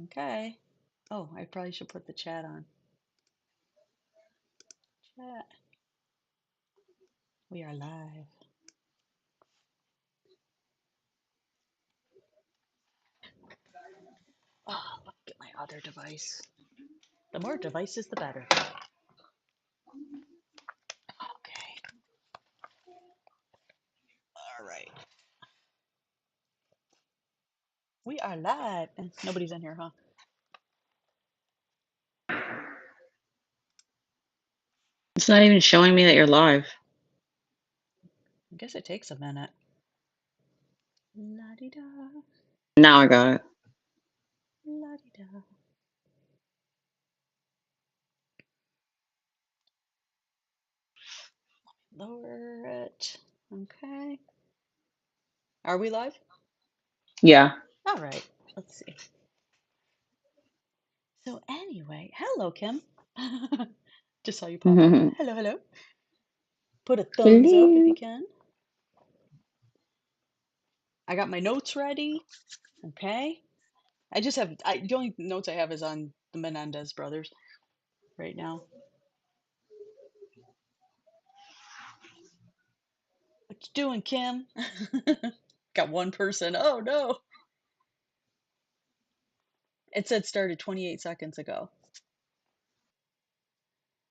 Okay. Oh, I probably should put the chat on. Chat. We are live. Oh, let me get my other device. The more devices, the better. Okay. All right. We are live. And nobody's in here, huh? It's not even showing me that you're live. I guess it takes a minute. La di da, Now I got it. la di da. Lower it. Okay. Are we live? Yeah. All right. Let's see. So anyway, hello, Kim. Just saw you pop up. Hello. Hello, hello. Put a thumbs up if you can. I got my notes ready. Okay. The only notes I have is on the Menendez brothers right now. What you doing, Kim? Got one person. Oh no. It said started 28 seconds ago.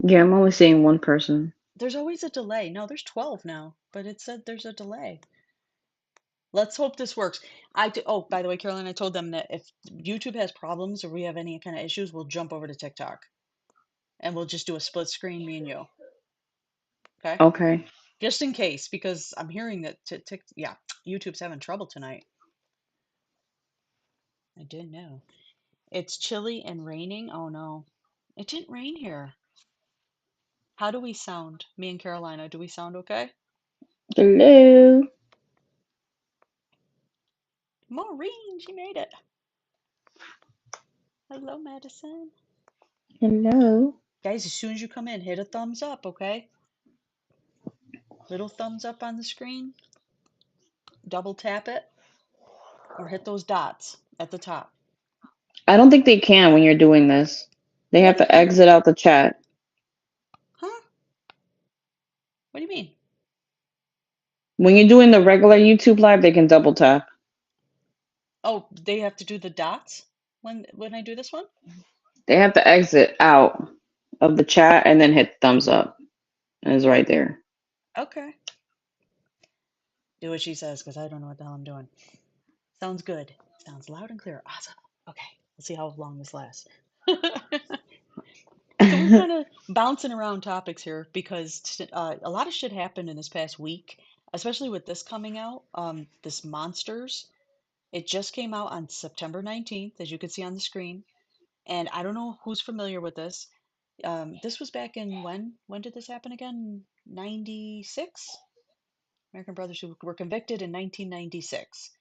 Yeah, I'm only seeing one person. There's always a delay. No, there's 12 now, but it said there's a delay. Let's hope this works. Oh, by the way, Caroline, I told them that if YouTube has problems or we have any kind of issues, we'll jump over to TikTok and we'll just do a split screen, me and you. Okay? Okay. Just in case, because I'm hearing that yeah, YouTube's having trouble tonight. I didn't know. It's chilly and raining. Oh no. It didn't rain here. How do we sound? Me and Carolina, do we sound okay? Hello. Maureen, she made it. Hello, Madison. Hello. Guys, as soon as you come in, hit a thumbs up, okay? Little thumbs up on the screen. Double tap it or hit those dots at the top. I don't think they can when you're doing this. They Yeah, have they to can. exit out the chat. Huh? What do you mean? When you're doing the regular YouTube live, they can double tap. Oh, they have to do the dots when I do this one? They have to exit out of the chat and then hit thumbs up. And it's right there. Okay. Do what she says because I don't know what the hell I'm doing. Sounds good. Sounds loud and clear. Awesome. Okay. Let's see how long this lasts. So we're kind of bouncing around topics here because a lot of shit happened in this past week, especially with this coming out. This Monsters. It just came out on September 19th, as you can see on the screen. And I don't know who's familiar with this. This was back in when? When did this happen again? 96? American brothers who were convicted in 1996.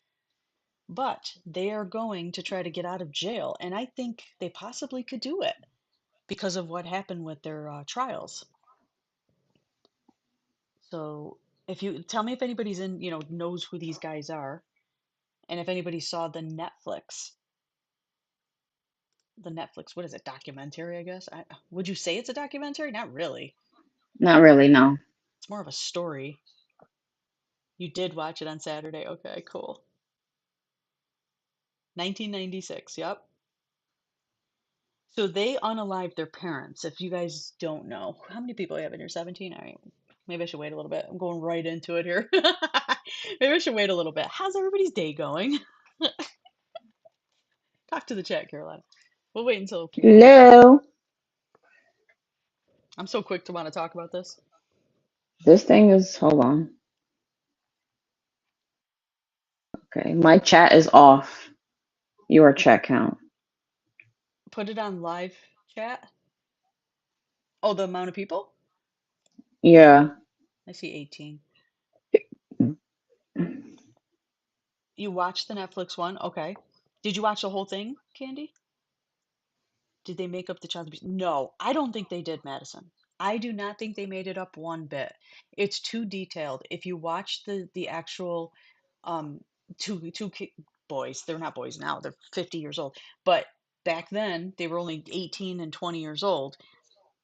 But they are going to try to get out of jail, and I think they possibly could do it because of what happened with their trials. So if you tell me if anybody's knows who these guys are, and if anybody saw the Netflix, what is it, documentary, I guess. Would you say it's a documentary? Not really. Not really, no. It's more of a story. You did watch it on Saturday. Okay, cool. 1996. Yep. So they unalived their parents. If you guys don't know, how many people you have in here? 17? All right. Maybe I should wait a little bit. I'm going right into it here. Maybe I should wait a little bit. How's everybody's day going? Talk to the chat, Caroline. We'll wait until people get here. Hello. I'm so quick to want to talk about this. This thing is, hold on. Okay. My chat is off. Your chat count. Put it on live chat. Oh, the amount of people? Yeah. I see 18. You watched the Netflix one? Okay. Did you watch the whole thing, Candy? Did they make up the child abuse? No, I don't think they did, Madison. I do not think they made it up one bit. It's too detailed. If you watch the actual um two boys, they're not boys now, they're 50 years old, but back then they were only 18 and 20 years old.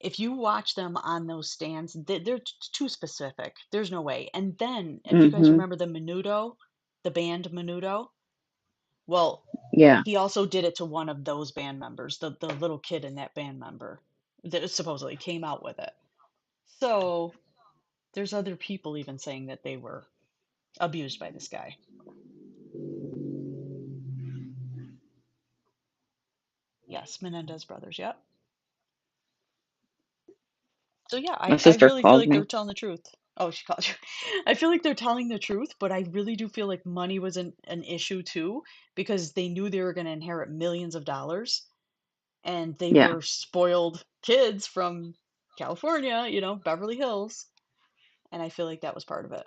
If you watch them on those stands, they're too specific. There's no way. And then, if you guys Mhm. remember the Menudo, the band Menudo, well, Yeah. he also did it to one of those band members, the little kid in that band member that supposedly came out with it. So there's other people even saying that they were abused by this guy. Yes, Menendez brothers. Yep. So yeah, My I sister really feel called like they're me. telling the truth. Oh, she called you. I feel like they're telling the truth, but I really do feel like money was an issue too, because they knew they were going to inherit millions of dollars, and they Yeah. were spoiled kids from California, Beverly Hills, and I feel like that was part of it.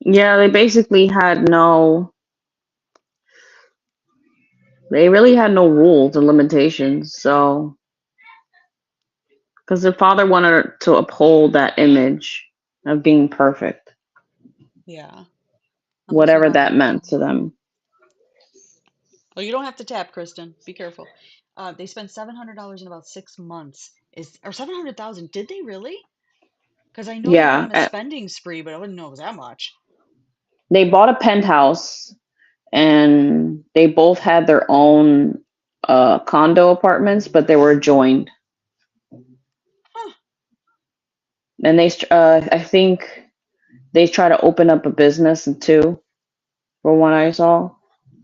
Yeah, they basically had no they really had no rules and limitations. So, because the father wanted to uphold that image of being perfect, Yeah. I'm looking whatever up. that meant to them. Well, you don't have to tap, Kristen. Be careful. They spent $700 in about 6 months. Is or 700,000? Did they really? Because I know they went Yeah, on a spending spree, but I wouldn't know it was that much. they bought a penthouse and they both had their own condo apartments, but they were joined. Huh. And I think they try to open up a business too, from what I saw.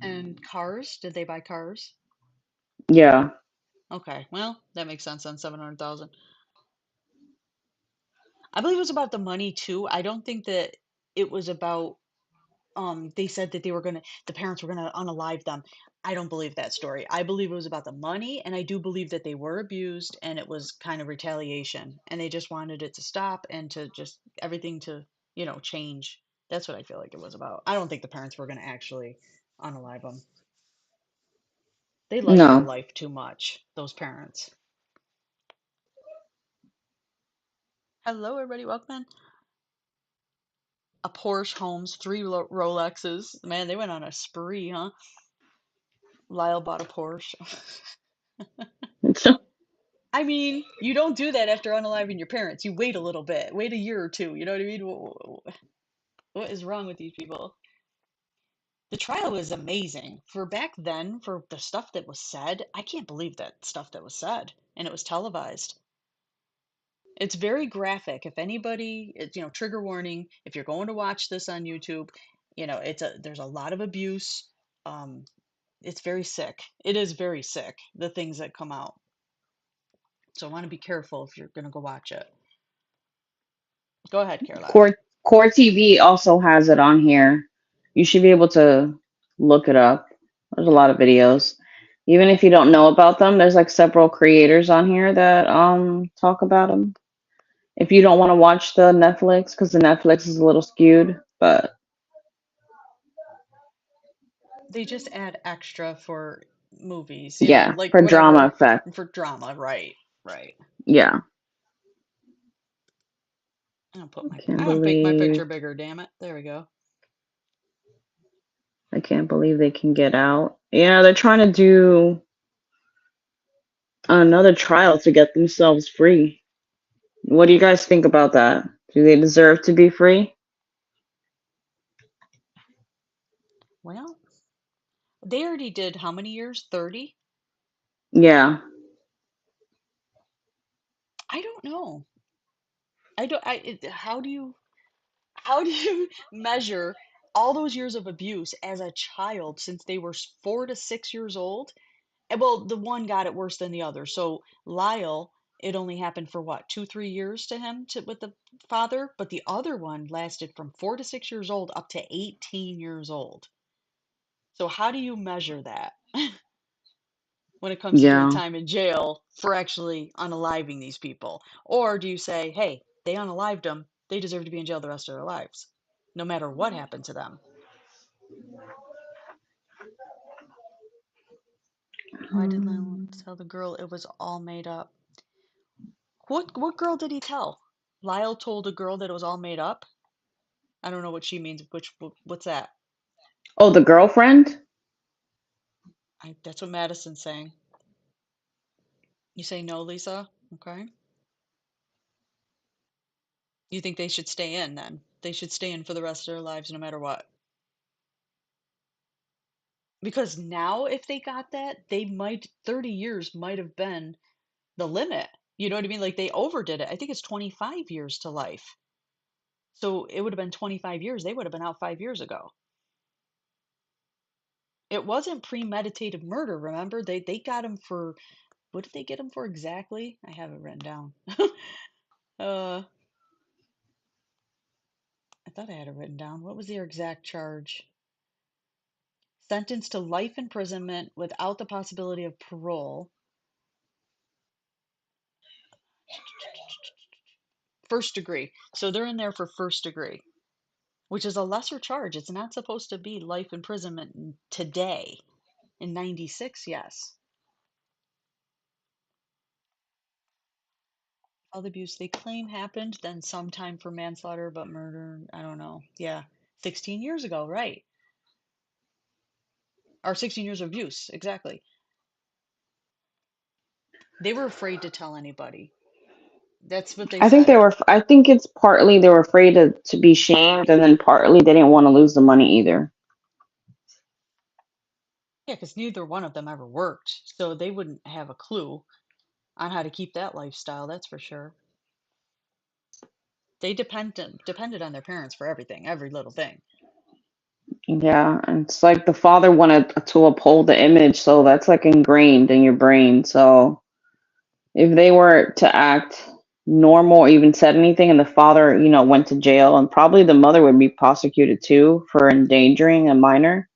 And cars? Did they buy cars? Yeah, Okay, well, that makes sense then, 700,000. I believe it was about the money too. I don't think that it was about they said that the parents were gonna unalive them. I don't believe that story. I believe it was about the money, and I do believe that they were abused and it was kind of retaliation, and they just wanted it to stop and to just everything to, change. That's what I feel like it was about. I don't think the parents were gonna actually unalive them. They liked their no. life too much, those parents. Hello, everybody. Welcome in. A Porsche homes, three Rolexes. Man, they went on a spree, huh? Lyle bought a Porsche. I mean, you don't do that after unaliving your parents. You wait a little bit, wait a year or two. You know what I mean? What is wrong with these people? The trial was amazing. For back then, for the stuff that was said, I can't believe that stuff that was said. And it was televised. It's very graphic. If anybody, trigger warning, if you're going to watch this on YouTube, there's a lot of abuse. Um, it's very sick. It is very sick, the things that come out. So I want to be careful if you're going to go watch it. Go ahead, Caroline. Core TV also has it on here. You should be able to look it up. There's a lot of videos. Even if you don't know about them, there's like several creators on here that talk about them. If you don't want to watch the Netflix, because the Netflix is a little skewed, but They just add extra for movies, yeah, like for drama whatever effect. for drama, right? Right. Yeah. I I'm can't gonna make my believe picture bigger, damn it. There we go. I can't believe they can get out. Yeah, they're trying to do another trial to get themselves free. What do you guys think about that? Do they deserve to be free? Well, they already did how many years? 30? Yeah. I don't know. I don't how do you measure all those years of abuse as a child since they were 4 to 6 years old? Well, the one got it worse than the other. So Lyle, it only happened for what, 2, 3 years to him with the father, but the other one lasted from 4 to 6 years old up to 18 years old. So how do you measure that when it comes to doing Yeah. time in jail for actually unaliving these people? Or do you say, hey, they unalived them, they deserve to be in jail the rest of their lives, no matter what happened to them? Why did Lyle Hmm. tell the girl it was all made up? What girl did he tell? Lyle told a girl that it was all made up. I don't know what she means. What's that? Oh, the girlfriend? That's what Madison's saying. You say no, Lisa? Okay. You think they should stay in then? They should stay in for the rest of their lives no matter what. Because now, if they got that, they might, 30 years might have been the limit. You know what I mean? Like they overdid it. I think it's 25 years to life. So it would have been 25 years. They would have been out 5 years ago. It wasn't premeditated murder, remember? They got him for, what did they get him for exactly? I have it written down. uh, I thought I had it written down. What was their exact charge? Sentenced to life imprisonment without the possibility of parole. First degree. So they're in there for first degree, which is a lesser charge. It's not supposed to be life imprisonment today. In 96, yes. Child abuse they claim happened, then some time for manslaughter, but murder, I don't know. Yeah. 16 years ago, right. Or 16 years of abuse, exactly. They were afraid to tell anybody. That's what they I think said. they were. I think it's partly they were afraid to be shamed, and then partly they didn't want to lose the money either. Yeah, because neither one of them ever worked, so they wouldn't have a clue on how to keep that lifestyle, that's for sure. They depended on their parents for everything, every little thing. Yeah, and it's like the father wanted to uphold the image, so that's like ingrained in your brain. So if they were to act normal or even said anything, and the father, went to jail, and probably the mother would be prosecuted too for endangering a minor,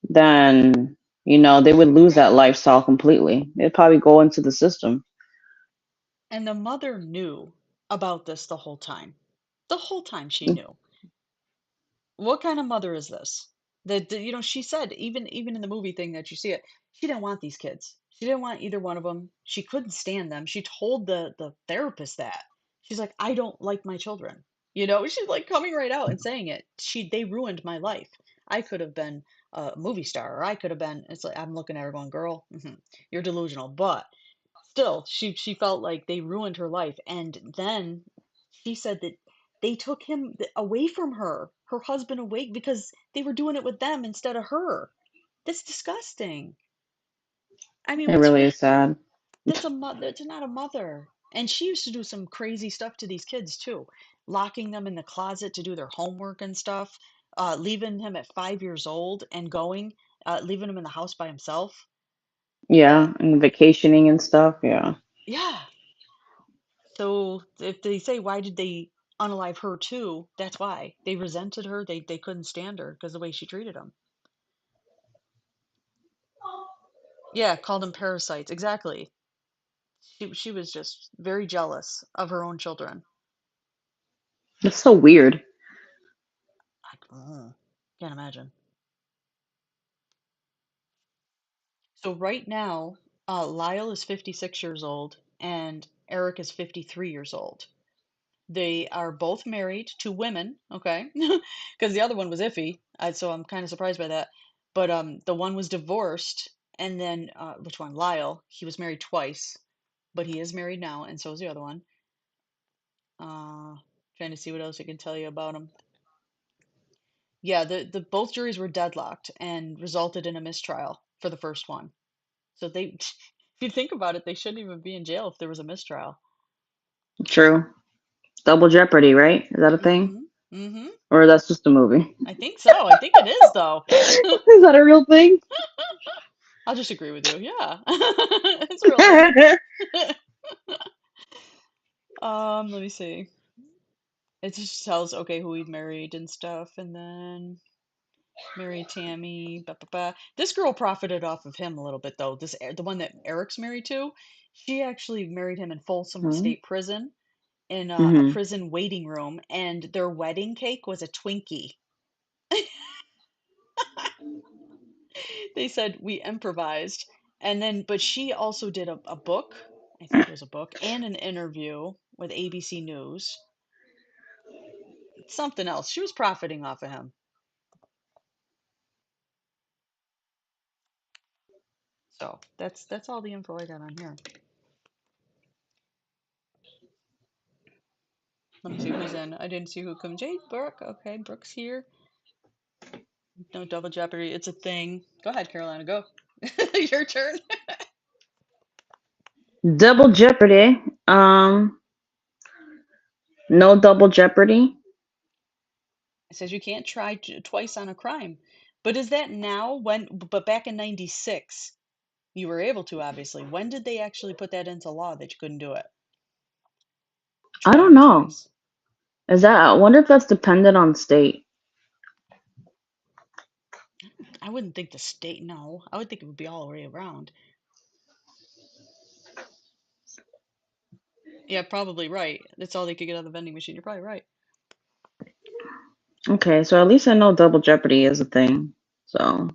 then they would lose that lifestyle completely. It'd probably go into the system. And the mother knew about this the whole time. The whole time she knew. What kind of mother is this? She said even in the movie thing that you see it, she didn't want these kids. She didn't want either one of them. She couldn't stand them. She told the therapist that. She's like, I don't like my children. She's like coming right out and saying it. They ruined my life. I could have been a movie star, or I could have been. It's like I'm looking at her going, girl, you're delusional. But still, she felt like they ruined her life. And then she said that they took him away from her husband away because they were doing it with them instead of her. That's disgusting. I mean, It really is sad. that's a mother. That's not a mother. And she used to do some crazy stuff to these kids too, locking them in the closet to do their homework and stuff, leaving him at 5 years old and leaving him in the house by himself. Uh, Yeah, and vacationing and stuff. Yeah. yeah. So if they say why did they unalive her too, that's why. They resented her. They couldn't stand her because the way she treated them. Yeah, called them parasites. Exactly. She was just very jealous of her own children. That's so weird. Can't imagine. So right now, Lyle is 56 years old and Eric is 53 years old. They are both married to women, okay? Because the other one was iffy, so I'm kind of surprised by that. But the one was divorced, and then which one? Lyle. He was married twice, but he is married now, and so is the other one. Trying to see what else I can tell you about him. Yeah, the both juries were deadlocked and resulted in a mistrial for the first one. So if you think about it, they shouldn't even be in jail if there was a mistrial. True. Double Jeopardy, right? Is that a thing? Mm-hmm. Mm-hmm. Or that's just a movie? I think so. I think it is though. Is that a real thing? I'll just agree with you. Yeah. It's a real thing. Let me see. It just tells okay who he married and stuff, and then married Tammy. Ba, ba, ba. This girl profited off of him a little bit though. The one that Eric's married to, she actually married him in Folsom Hmm. State Prison in a Hmm. prison waiting room, and their wedding cake was a Twinkie. They said we improvised, and then but she also did a book. I think it was a book and an interview with ABC News. Something else. She was profiting off of him. So that's all the info I got on here. Let me see who's in. I didn't see who comes. Jay, Brooke. Okay, Brooke's here. No double jeopardy. It's a thing. Go ahead, Carolina. Go. Your turn. Double Jeopardy. No double jeopardy. It says you can't try twice on a crime. But is that now? When? But back in '96, you were able to, obviously. When did they actually put that into law that you couldn't do it? I don't Trying know. twice. Is that? I wonder if that's dependent on state. I wouldn't think the state, no. I would think it would be all the way around. Yeah, probably right. That's all they could get out of the vending machine. You're probably right. Okay, so at least I know double jeopardy is a thing. So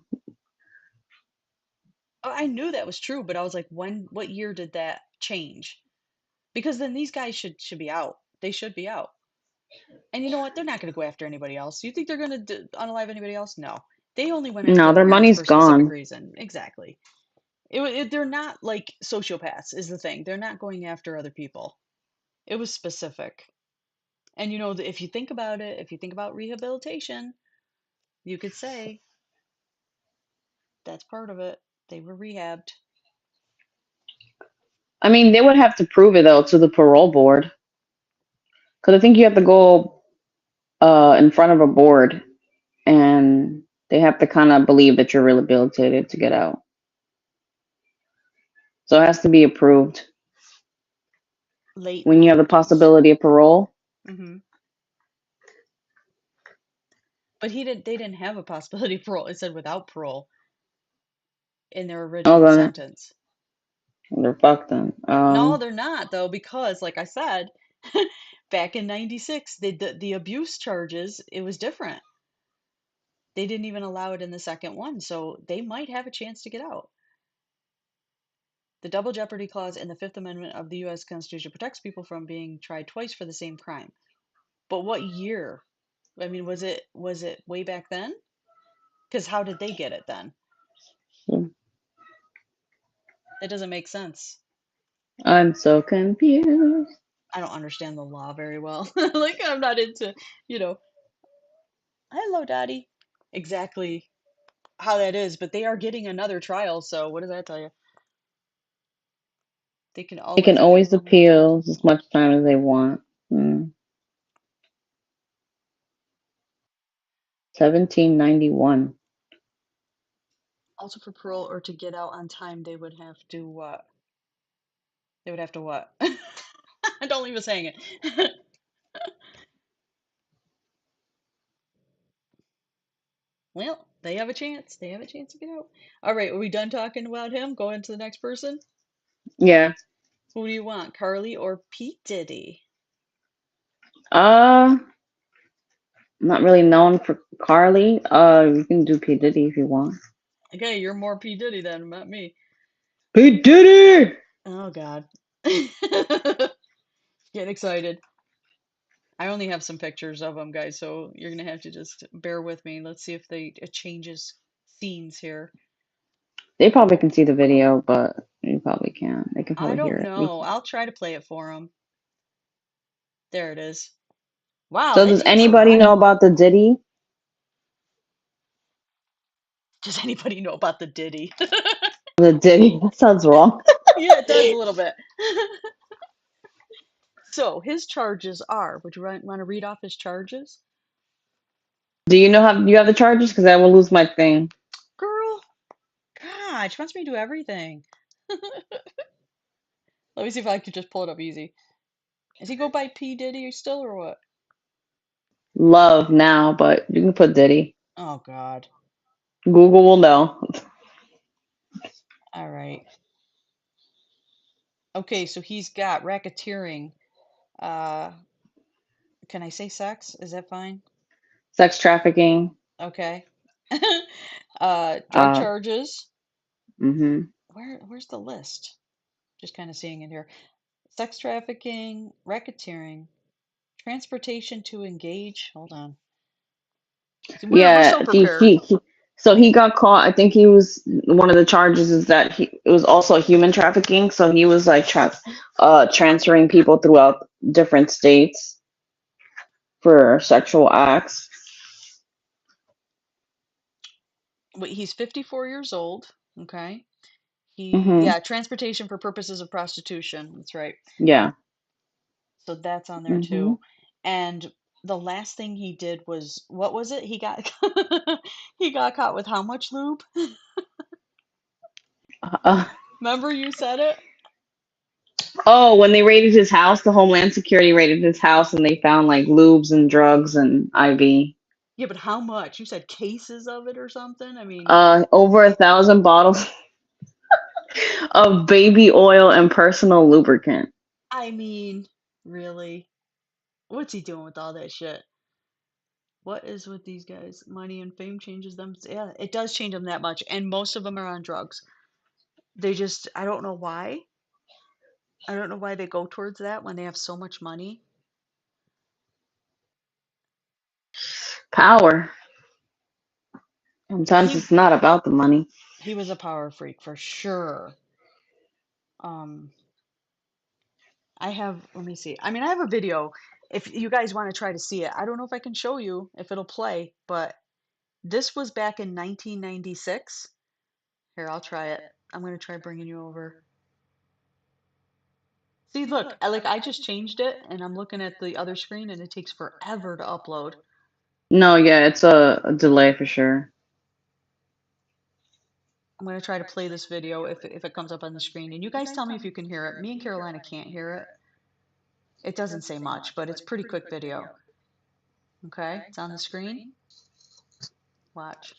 Oh, I knew that was true, but I was like, what year did that change? Because then these guys should be out. They should be out. And you know what? They're not going to go after anybody else. You think they're going to unalive anybody else? No. They only went after no, the their parents money's for a specific gone. reason. Exactly. They're not like sociopaths, is the thing. They're not going after other people. It was specific. And you know, if you think about it, if you think about rehabilitation, you could say that's part of it. They were rehabbed. I mean, they would have to prove it though to the parole board, because I think you have to go in front of a board, and they have to kind of believe that you're rehabilitated to get out. So it has to be approved Late when you have the 90s. possibility of parole. Hmm. But they didn't have a possibility of parole. It said without parole in their Oh, original then sentence. they're fucked then. No, they're not though, because like I said, back in '96, the abuse charges, it was different. They didn't even allow it in the second one, so they might have a chance to get out. The double jeopardy clause in the Fifth Amendment of the US Constitution protects people from being tried twice for the same crime. But what year? I mean, was it way back then? Because how did they get it then? That doesn't make sense. I'm so confused. I don't understand the law very well. Like I'm not into, you know, hello, Daddy. Exactly how that is, but they are getting another trial, so what does that tell you? They can They can always always appeal. appeal as much time as they want. 1791. Also for parole or to get out on time, they would have to what? They would have to what? Don't leave us hanging. Well, they have a chance. They have a chance to get out. All right, are we done talking about him? Going to the next person? Yeah. Who do you want, Carly or Pete Diddy? Uh, I'm not really known for Carly. You can do P Diddy if you want. Okay, you're more P. Diddy than not me. P Diddy. Oh, God. Get excited. I only have some pictures of them, guys, so you're gonna have to just bear with me. Let's see if it changes scenes here. They probably can see the video, but you probably can't. They can I probably hear don't it. You know. can. I'll try to play it for them. There it is. Wow, So that does takes a anybody while. know about the Diddy? Does anybody know about the Diddy? The Diddy. That sounds wrong. Yeah, it does a little bit. So his charges are, would you want to read off his charges? Do you know how you have the charges? Because I will lose my thing. Girl, God, she wants me to do everything. Let me see if I can just pull it up easy. Does he go by P. Diddy still or what? Love now, but you can put Diddy. Oh, God. Google will know. All right. Okay, so he's got racketeering. Uh, can I say sex? Is that fine? Sex trafficking. Okay. Drug Uh, charges. hmm Where's the list? Just kind of seeing it here. Sex trafficking, racketeering, transportation to engage. Hold on. See, we're Yeah, so he, prepared. he he So he got caught. I think he was one of the charges is that he it was also human trafficking. So he was like transferring people throughout different states for sexual acts. Wait, he's 54 years old. Okay. Hmm. Yeah, transportation for purposes of prostitution. That's right. Yeah. So that's on there Hmm. too. And the last thing he did was, what was it? He got he got caught with how much lube? Uh, Remember you said it? oh, when they raided his house, the Homeland Security raided his house and they found like lubes and drugs and IV. Yeah, but how much? You said cases of it or something? I mean, Over 1,000 bottles of baby oil and personal lubricant. I mean, really? What's he doing with all that shit? What is with these guys? Money and fame changes them. Yeah, it does change them that much, and most of them are on drugs. They just, I don't know why. I don't know why they go towards that when they have so much money. Power. Sometimes He it's not about the money. he was a power freak for sure. Um, I have, let me see. I mean, I have a video if you guys want to try to see it. I don't know if I can show you if it'll play, but this was back in 1996. Here, I'll try it. I'm going to try bringing you over. See, look, I just changed it and I'm looking at the other screen and it takes forever to upload. No, yeah, it's a delay for sure. I'm going to try to play this video if it comes up on the screen. And you guys tell me if you can hear it. Me and Carolina can't hear it. It doesn't say much, but it's pretty quick video. Okay, it's on the screen. Watch.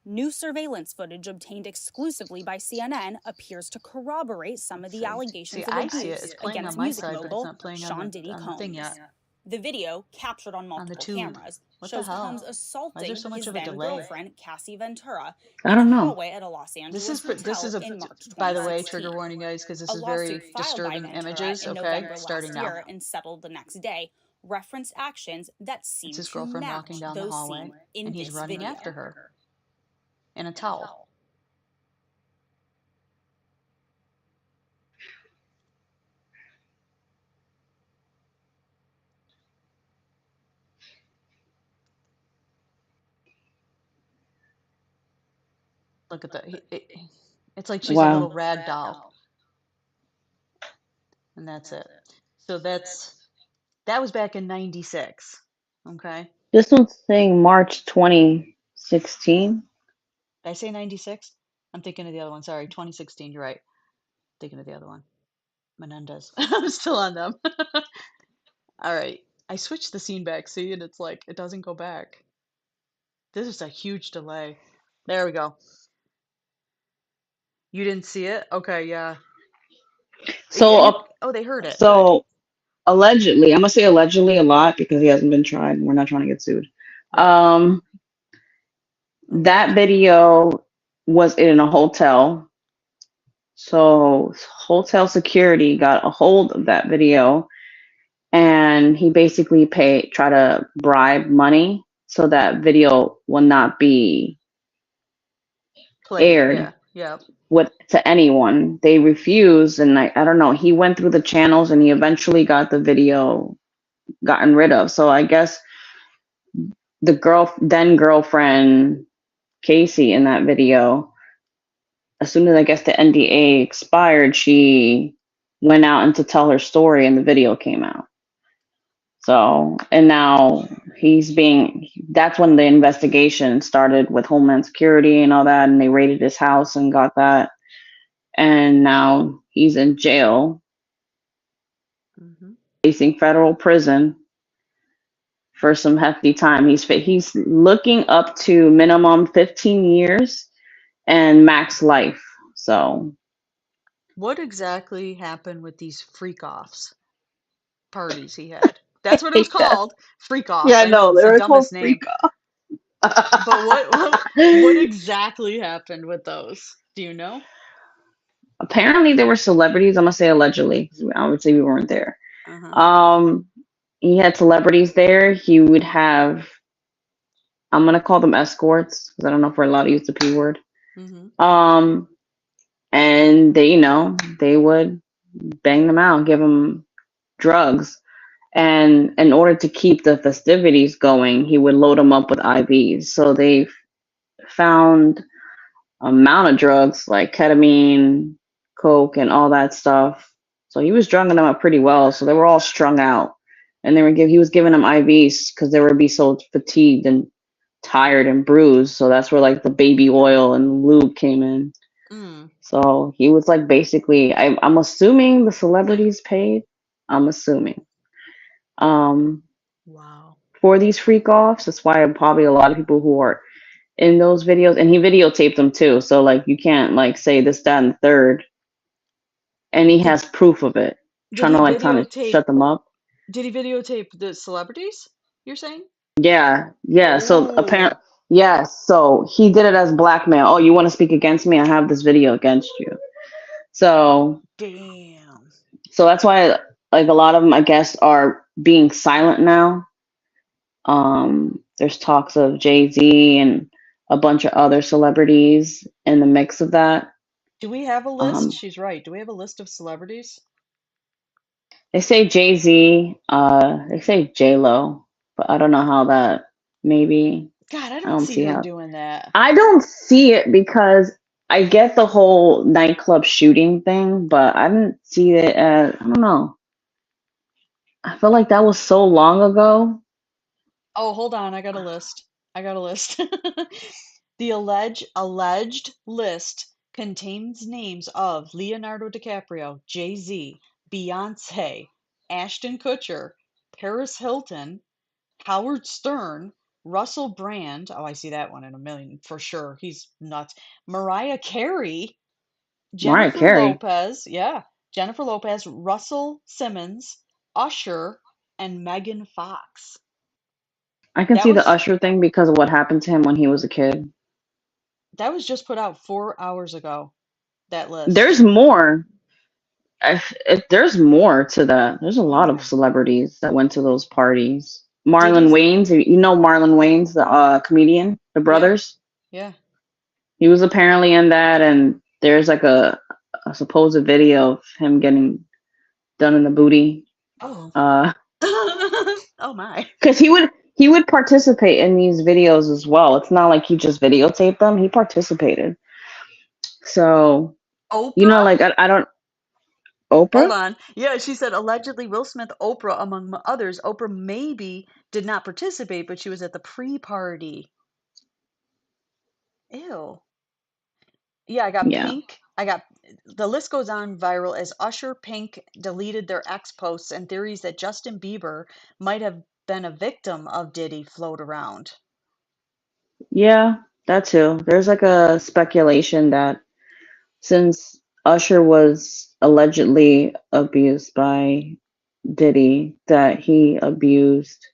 New surveillance footage obtained exclusively by CNN appears to corroborate some of Let's the see. See, allegations of I see it. abuse It's playing on against my music side, but it's mogul not playing Sean Diddy on the thing Combs. yet. The video, captured on On the multiple tube. cameras, What the shows hell? Combs Why is there assaulting so much his of a then delay? girlfriend, Cassie Ventura, I in a don't know. hallway at a Los This Angeles is this is hotel a in March by the way, trigger 2016. warning guys, because this A is very lawsuit filed by disturbing Ventura images, in okay? November Starting last now. year and settled the next day referenced actions that It's seem his to girlfriend walking match down the those seen hallway in and he's this running after video. her in a towel. Look at it's like she's a Wow. little rag doll and that's it. So that was back in 96. Okay? This one's saying March 2016. Did I say 96? I'm thinking of the other one. Sorry, 2016. You're right. Thinking of the other one. Menendez. I'm still on them. All right. I switched the scene back, see, and it's like it doesn't go back. This is a huge delay. There we go. You didn't see it? Okay, yeah. So, And you oh, they heard it. Good. so allegedly, I'm gonna say allegedly a lot because he hasn't been tried and we're not trying to get sued. Right. Um, that video was in a hotel. So hotel security got a hold of that video and he basically try to bribe money so that video will not be Played. aired Yeah. Yeah. to anyone. They refused, and I don't know. He went through the channels, and he eventually got the video gotten rid of. So I guess the girlfriend Casey in that video, as soon as I guess the NDA expired, she went out and to tell her story, and the video came out. So, and now that's when the investigation started with Homeland Security and all that, and they raided his house and got that. And now he's in jail Hmm. facing federal prison for some hefty time. He's looking up to minimum 15 years and max life. So, What exactly happened with these freak offs parties he had? That's what it was yeah, called. Freak yeah, offs. I I know know it's they the were called dumbest freak name. off. But what exactly happened with those? Do you know? Apparently, there were celebrities. I'm gonna say allegedly. 'Cause I would say we weren't there. Uh-huh. Um, he had celebrities there. He would have I'm gonna call them escorts because I don't know if we're allowed to use the P word. Mm-hmm. Um, and they, they would bang them out, give them drugs. And in order to keep the festivities going, he would load them up with IVs. So they found amount of drugs like ketamine, coke, and all that stuff. So he was drugging them up pretty well. So they were all strung out, and he was giving them IVs because they would be so fatigued and tired and bruised. So that's where like the baby oil and lube came in. Mm. So he was like basically, I'm assuming the celebrities paid. I'm assuming. Um, Wow. for these freak offs. That's why probably a lot of people who are in those videos, and he videotaped them too. So like you can't like say this, that, and the third, and he Did has proof of it. did Trying he to like kind of videotape shut them up. did he videotape the celebrities? You're saying? Yeah, yeah. So Oh, apparently, yeah. So he did it as blackmail. Oh, you want to speak against me? I have this video against you. So damn. so that's why like a lot of them, I guess, are being silent now. There's talks of Jay-Z and a bunch of other celebrities in the mix of that. Do we have a list? Um, She's right. Do we have a list of celebrities? they say Jay-Z, they say J-Lo, but I don't know how that, maybe, God, I I don't don't see see her how. doing that. I don't see it because I get the whole nightclub shooting thing, but I didn't see it as, I don't know. I feel like that was so long ago. Oh, hold on. I got a list. I got a list. The alleged list contains names of Leonardo DiCaprio, Jay-Z, Beyonce, Ashton Kutcher, Paris Hilton, Howard Stern, Russell Brand. Oh, I see that one in a million for sure. He's nuts. Mariah Carey, Mariah Jennifer Carey. Lopez, yeah, Jennifer Lopez, Russell Simmons, Usher, and Megan Fox. I can That see the was Usher thing because of what happened to him when he was a kid. that was just put out 4 hours ago. That list. There's more. There's more to that. There's a lot of Oh, celebrities that went to those parties. Marlon Diddy's. Wayans, you know Marlon Wayans, the comedian, the Yeah, brothers. yeah. He was apparently in that, and there's like a supposed video of him getting done in the booty. Oh. Uh, Oh my. because he would participate in these videos as well. It's not like he just videotaped them. He participated. So Oprah? like I don't Hold Oprah. on. Yeah, she said allegedly Will Smith, Oprah, among others. Oprah maybe did not participate, but she was at the pre-party. Ew. Yeah, I got Yeah. Pink. I got the list goes on viral as Usher, Pink deleted their ex posts and theories that Justin Bieber might have been a victim of Diddy float around. Yeah, that too. There's like a speculation that since Usher was allegedly abused by Diddy, that he abused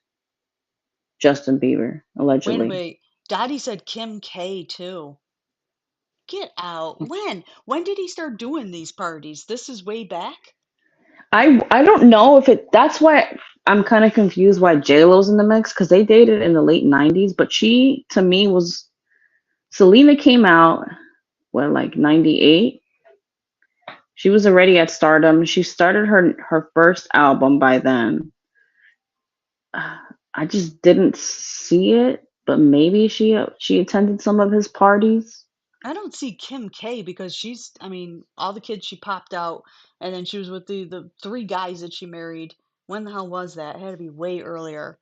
Justin Bieber, Wait a allegedly. minute. Daddy said Kim K too. Get out. When? When did he start doing these parties? This is way back? I don't know if that's why I'm kind of confused why J-Lo's in the mix because they dated in the late 90s, but she to me was Selena came out what like 98. She was already at stardom. She started her first album by then. I just didn't see it, but maybe she attended some of his parties. I don't see Kim K because she's, I mean, all the kids she popped out, and then she was with the three guys that she married. When the hell was that? It had to be way earlier.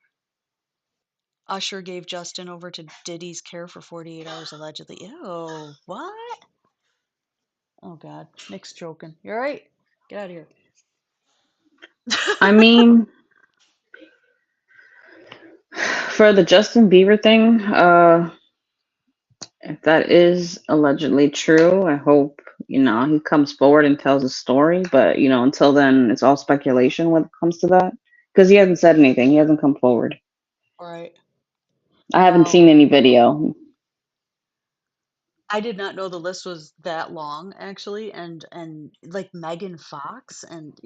Usher gave Justin over to Diddy's care for 48 hours allegedly. Ew, what? Oh God, Nick's joking. You all right? Get out of here. I mean, for the Justin Bieber thing, if that is allegedly true, I hope, he comes forward and tells a story. But, until then, it's all speculation when it comes to that. Because he hasn't said anything. He hasn't come forward. All right. I haven't seen Now, any video. I did not know the list was that long, actually, and like Megan Fox, and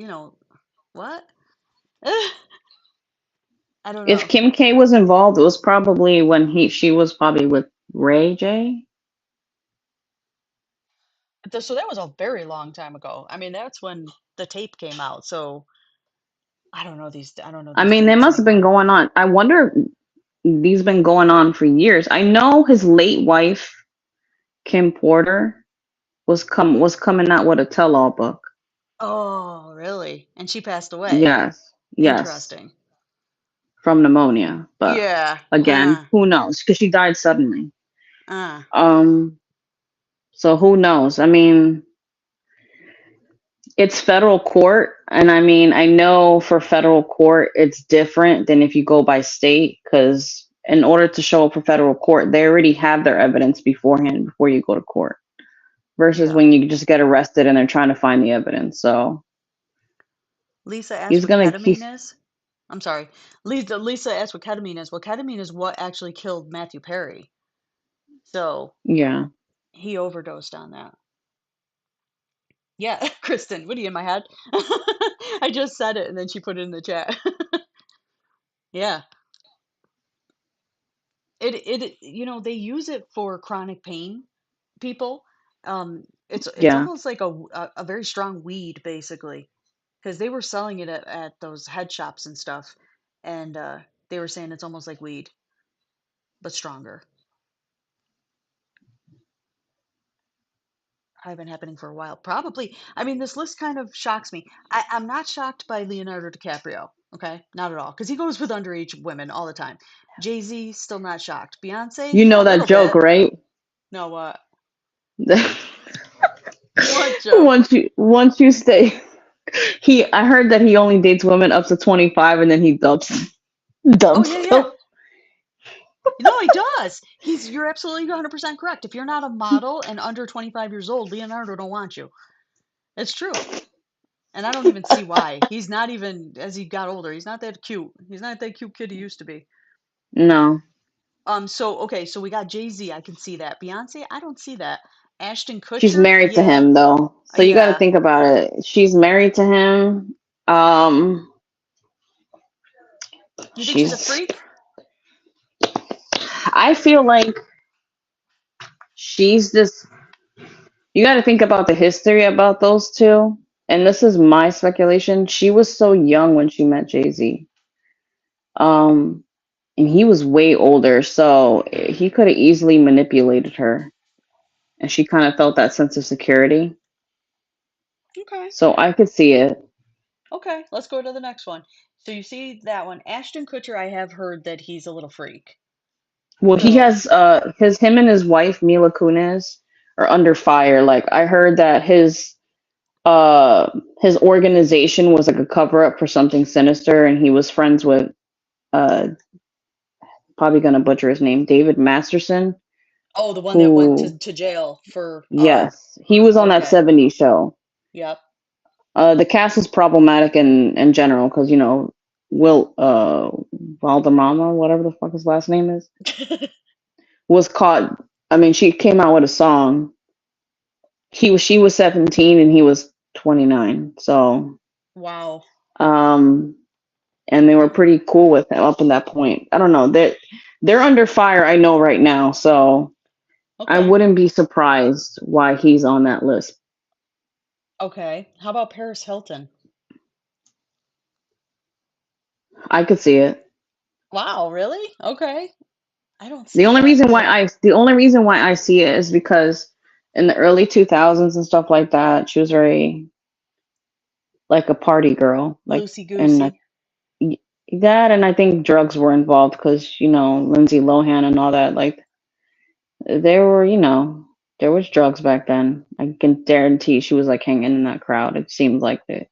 what? I don't If know. Kim K was involved, it was probably when she was probably with Ray J. So that was a very long time ago. I mean, that's when the tape came out. So I don't know I these mean, they dates must have been anymore. going on. I wonder, these been going on for years. I know his late wife, Kim Porter, was coming out with a tell-all book. Oh, really? And she passed away. Yes, yes, Interesting. from pneumonia. But Yeah. again, who knows? Because she died suddenly. Uh. Um, so who knows? I mean, it's federal court, and I mean, I know for federal court, it's different than if you go by state, because in order to show up for federal court, they already have their evidence beforehand before you go to court, versus Yeah. when you just get arrested and they're trying to find the evidence. So Lisa asked he's what gonna, ketamine is. I'm sorry. Lisa asked what ketamine is. Well, ketamine is what actually killed Matthew Perry. So yeah, he overdosed on that. Yeah, Kristen, what are you in my head? I just said it and then she put it in the chat. Yeah. They use it for chronic pain people. It's yeah. almost like a very strong weed basically, because they were selling it at those head shops and stuff, and they were saying it's almost like weed but stronger. Probably been happening for a while. Probably. I mean, this list kind of shocks me. I'm not shocked by Leonardo DiCaprio. Okay, not at all, because he goes with underage women all the time. Jay-Z, still not shocked. Beyonce, You yeah, know a that little joke, bit. right? No, what? What joke? Once you stay, I heard that he only dates women up to 25, and then he Oh dumps yeah, yeah. them. No, he does. You're absolutely 100% correct. If you're not a model and under 25 years old, Leonardo don't want you. It's true. And I don't even see why. He's not even, as he got older, he's not that cute. He's not that cute kid he used to be. No, Okay, so we got Jay-Z, I can see that. Beyonce, I don't see that. Ashton she's Kutcher, married to yeah. him though, so you got to Yeah. think about it. She's married to him. Um, You think she's a she's. freak? I feel like she's just. You got to think about the history about those two. And this is my speculation. She was so young when she met Jay Z. Um, and he was way older, so he could have easily manipulated her, and she kind of felt that sense of security. Okay. So I could see it. Okay, let's go to the next one. So you see that one. Ashton Kutcher, I have heard that he's a little freak. Well, he So, has him and his wife Mila Kunis are under fire. Like I heard that his organization was like a cover up for something sinister, and he was friends with uh probably gonna butcher his name, David Masterson, oh, the one that went who, to jail for yes, he was on that okay. 70s show. Yep. The cast is problematic in general because Will Valderrama, whatever the fuck his last name is, was caught. I mean, she came out with a song. She was 17 and he was 29. So Wow. um and they were Okay. pretty cool with him up in that point. I don't know. They're under fire, I know right now, so I Okay. wouldn't be surprised why he's on that list. Okay. How about Paris Hilton? I could see it. Wow, really? Okay. I don't The see only that, reason why but I see it is because in the early 2000s and stuff like that, she was very like a party girl, like, loosey and goosey. y- that, and I think drugs were involved because Lindsay Lohan and all that. Like there were, there was drugs back then. I can guarantee she was like hanging in that crowd. It seemed like it.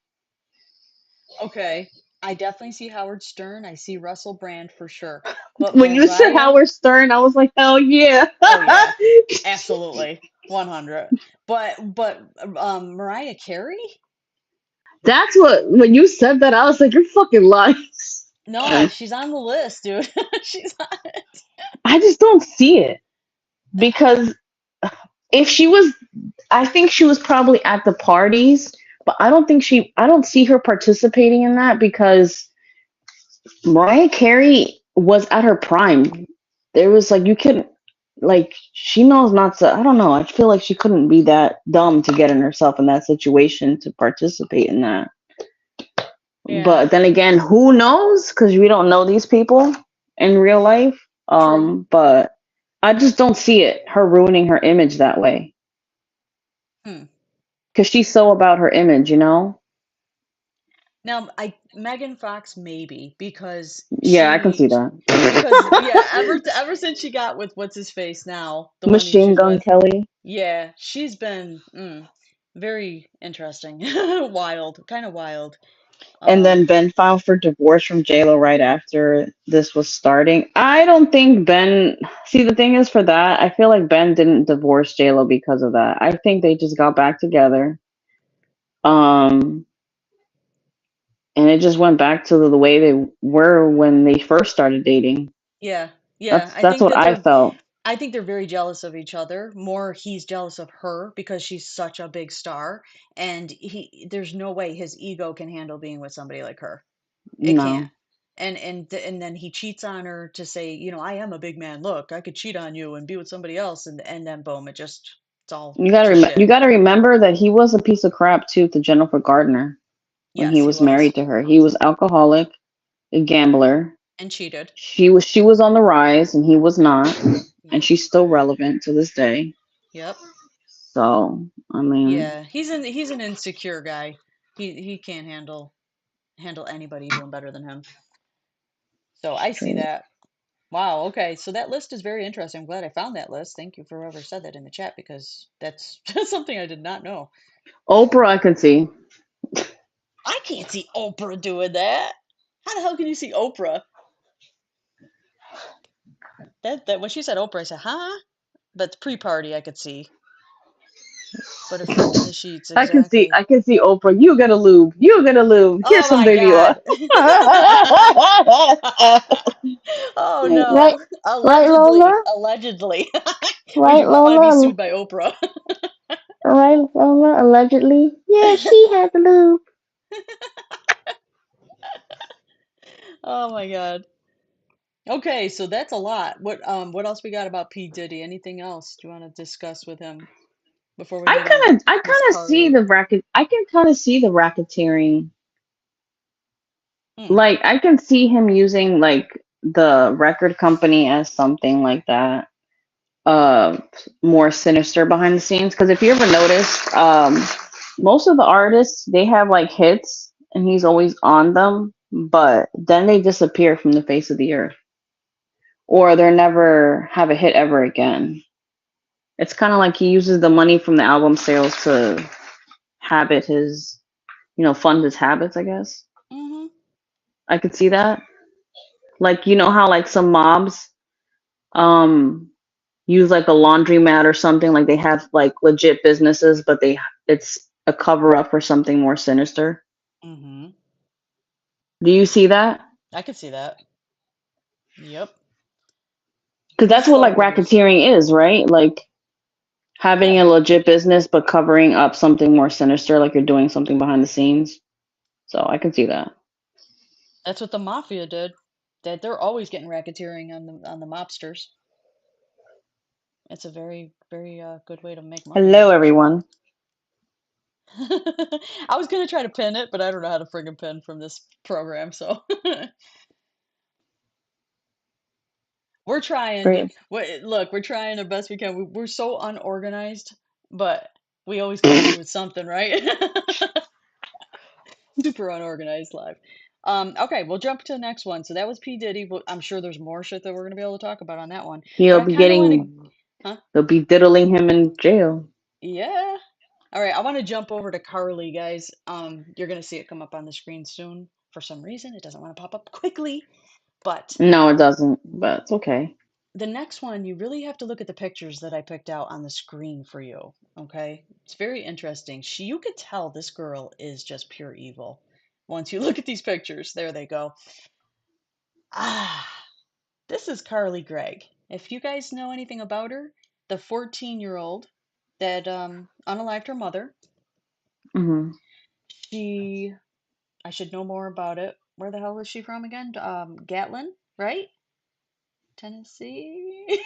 Okay. I definitely see Howard Stern. I see Russell Brand for sure. But When you said Mariah, Howard Stern, I was like, hell yeah. oh yeah, absolutely. 100. But Mariah Carey? That's what, when you said that, I was like, you're fucking lying. No, she's on the list, dude. She's on it. I just don't see it because if she was, I think she was probably at the parties, but I don't see her participating in that because Mariah Carey was at her prime. There was like you could like she knows not to. I don't know. I feel like she couldn't be that dumb to get in herself in that situation to participate in that. Yeah, But then again, who knows? Because we don't know these people in real life. true. But I just don't see it her ruining her image that way. Hmm. Because she's so about her image, you know. Now, Megan Fox maybe Yeah, I can see that. because yeah, ever since she got with what's his face now, the one that Machine she's Gun with, Kelly. yeah, she's been very interesting, wild, kind of wild. And then Um, Ben filed for divorce from JLo right after this was starting. I don't think Ben. See, the thing is, for that, I feel like Ben didn't divorce JLo because of that. I think they just got back together. Um, and it just went back to the way they were when they first started dating. yeah, yeah, That's what I felt. I think they're very jealous of each other. More, he's jealous of her because she's such a big star, and there's no way his ego can handle being with somebody like her. It can't. No, And then he cheats on her to say, I am a big man. Look, I could cheat on you and be with somebody else, and then boom, it's all just you shit. gotta remember that he was a piece of crap too to Jennifer Gardner when he Yes, he was was. married to her. He was alcoholic, a gambler. And cheated. She was on the rise and he was not, and Yep. she's still relevant to this day. Yep. So I mean, Yeah, he's an insecure guy. He can't handle anybody doing better than him. So I see true. that. Wow, okay. So that list is very interesting. I'm glad I found that list. Thank you for whoever said that in the chat because that's something I did not know. Oprah, I could see. I can't see Oprah doing that. How the hell can you see Oprah? That when she said Oprah, I said, huh? But pre-party I could see. But a freak in the sheets, I exactly. can see Oprah. You get a lube. You get a lube. Here's Oh some my baby oil. God. Oh Right, no. right, Allegedly. Lola. Allegedly. We Right, do not want to be Lola. sued by Oprah. Right, Lola. Allegedly. Yeah, she had the lube. Oh my God. Okay, so that's a lot. What else we got about P. Diddy? Anything else do you want to discuss with him before we move on to I Miss kind of see Carly? the racket. I can kind of see the racketeering. Hmm. Like I can see him using like the record company as something like that. uh More sinister behind the scenes, because if you ever notice, most of the artists, they have like hits and he's always on them, but then they disappear from the face of the earth, or they never have a hit ever again. It's kind of like he uses the money from the album sales to habit his, fund his habits, I guess. Mm-hmm. I could see that. Like, how like some mobs um use like a laundromat or something, like they have like legit businesses, but it's a cover up for something more sinister. Mm-hmm. Do you see that? I could see that. Yep. Because that's what like So racketeering is, right? Like having yeah, a legit business but covering up something more sinister, like you're doing something behind the scenes. So I can see that. that's what the mafia did. That they're always getting racketeering on the mobsters. It's a very, very good way to make money, Hello that's for sure. everyone. I was gonna try to pin it, but I don't know how to friggin' pin from this program, so we're trying. Great. Look, we're trying the best we can. We're so unorganized, but we always come through with something, right? Super unorganized live. Okay, we'll jump to the next one. So that was P. Diddy, but I'm sure there's more shit that we're gonna be able to talk about on that one. But He'll I be kind of want to, getting huh? they'll be diddling him in jail. Yeah. All right, I want to jump over to Carly, guys. You're gonna see it come up on the screen soon. For some reason, it doesn't want to pop up quickly, but No, it doesn't, but it's okay. the next one, you really have to look at the pictures that I picked out on the screen for you. Okay, it's very interesting. You could tell this girl is just pure evil. Once you look at these pictures, there they go. Ah, this is Carly Gregg. If you guys know anything about her, the 14-year-old that unalived her mother. Hmm. She, I should know more about it. where the hell is she from again? Gatlin, right? Tennessee.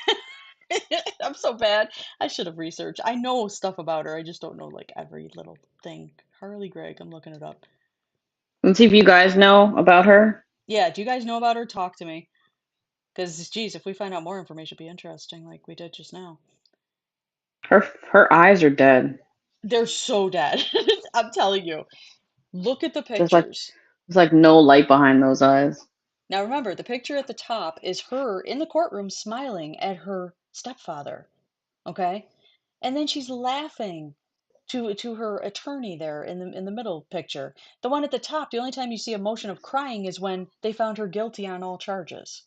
I'm so bad. I should have researched. I know stuff about her. I just don't know like every little thing. Harley Gregg. I'm looking it up. Let's see if you guys know about her. Yeah. Do you guys know about her? Talk to me. Because, geez, if we find out more information, it'd be interesting, like we did just now. Her eyes are dead. They're so dead. I'm telling you. Look at the Just like pictures. there's like no light behind those eyes. Now remember, the picture at the top is her in the courtroom smiling at her stepfather. Okay? And then she's laughing to her attorney there in the middle picture. The one at the top, the only time you see a motion of crying is when they found her guilty on all charges.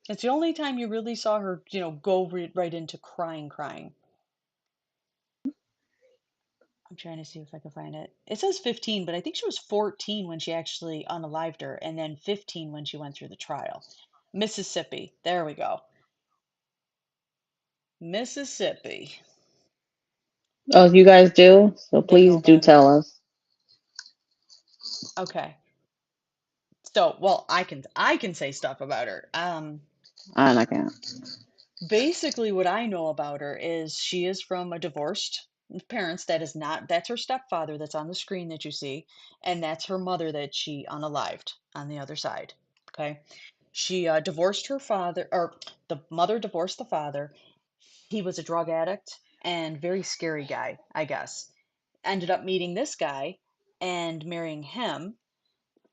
It's the only time you really saw her, go right into crying, crying. I'm trying to see if I can find it. It says 15, but I think she was 14 when she actually unalived her, and then 15 when she went through the trial. Mississippi. There we go. Mississippi. Oh, you guys do? So They know please do about her. tell us. Okay. So, well, I can say stuff about her. I can't. Basically what I know about her is she is from a divorced parents. That's her stepfather that's on the screen that you see, and that's her mother that she unalived on the other side. Okay. She divorced her father, or the mother divorced the father. He was a drug addict and very scary guy, I guess. Ended up meeting this guy and marrying him.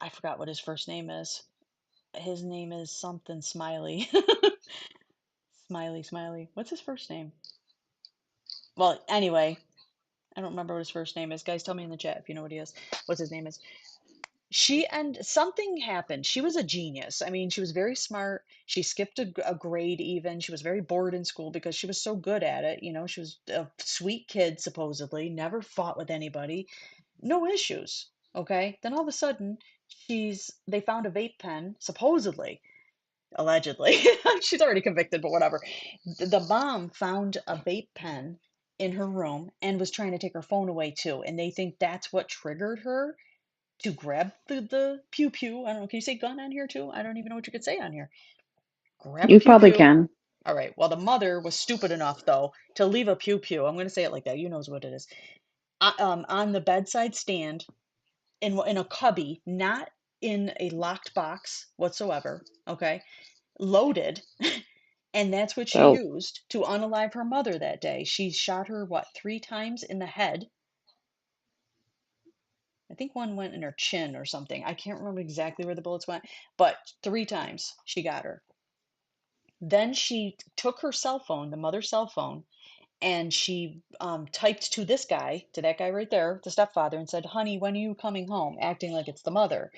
I forgot what his first name is. His name is something Smiley. Smiley, Smiley. What's his first name? Well, anyway, I don't remember what his first name is. Guys, tell me in the chat if you know what he is. What his name is. She and something happened. She was a genius. I mean, she was very smart. She skipped a grade even. She was very bored in school because she was so good at it. She was a sweet kid, supposedly, never fought with anybody, no issues. Okay. Then all of a sudden, they found a vape pen, supposedly, allegedly. She's already convicted, but whatever. The mom found a vape pen in her room and was trying to take her phone away too. And they think that's what triggered her to grab the pew pew. I don't know. Can you say gun on here too? I don't even know what you could say on here. Grab a You pew probably pew. can. All right. Well, the mother was stupid enough though to leave a pew pew. I'm going to say it like that. You knows what it is. On the bedside stand in a cubby, not in a locked box whatsoever. Okay, loaded. And that's what she So used to unalive her mother that day. She shot her, what, 3 times in the head? I think one went in her chin or something. I can't remember exactly where the bullets went, but 3 times she got her. Then she took her cell phone, the mother's cell phone, and she typed to that guy right there, the stepfather, and said, "Honey, when are you coming home?" Acting like it's the mother.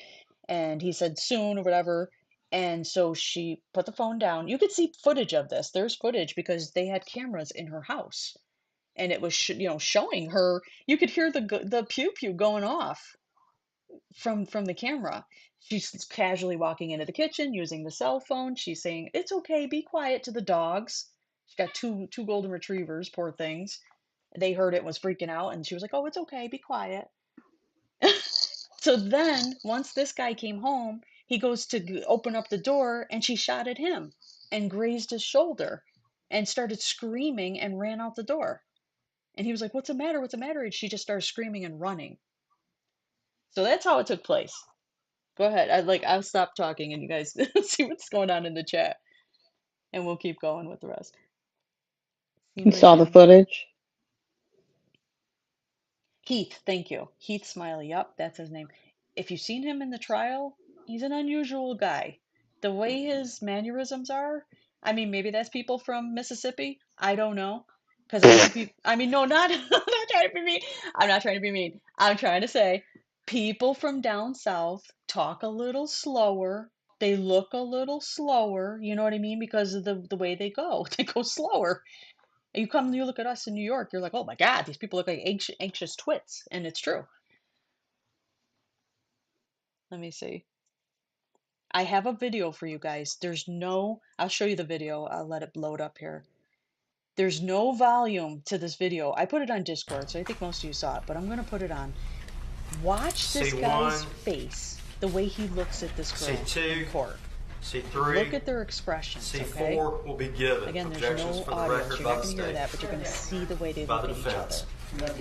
And he said, "Soon," or whatever. And so she put the phone down. You could see footage of this. There's footage because they had cameras in her house, and it was showing her. You could hear the pew pew going off from the camera. She's casually walking into the kitchen using the cell phone. She's saying, "It's okay, be quiet," to the dogs. She's got two golden retrievers, poor things. They heard it, was freaking out, and she was like, "Oh, it's okay, be quiet." So then, once this guy came home, he goes to open up the door, and she shot at him and grazed his shoulder and started screaming and ran out the door. And he was like, "What's the matter? What's the matter?" And she just started screaming and running. So that's how it took place. Go ahead. I'll stop talking and you guys see what's going on in the chat, and we'll keep going with the rest. you Scenery saw the Mansion. footage. Heath, thank you. Heath Smiley. Yup, that's his name. If you've seen him in the trial, he's an unusual guy. The way his mannerisms are, I mean, maybe that's people from Mississippi. I don't know. Because I've seen people, I mean, no, not, I'm not trying to be mean. I'm not trying to be mean. I'm trying to say people from down south talk a little slower. They look a little slower. You know what I mean? Because of the way they go. They go slower. You look at us in New York, you're like, oh my God, these people look like anxious twits. And it's true. Let me see. I have a video for you guys. I'll show you the video. I'll let it load up here. There's no volume to this video. I put it on Discord, so I think most of you saw it, but I'm going to put it on. Watch Say this one. guy's face. the way he looks at this girl in C2, court. Look C3, at their expressions, okay? C4 will be given. Again, there's Objections no for the audio, so record you're by not the going to hear state. that, but you're going to see the way they By look the at each defense. other.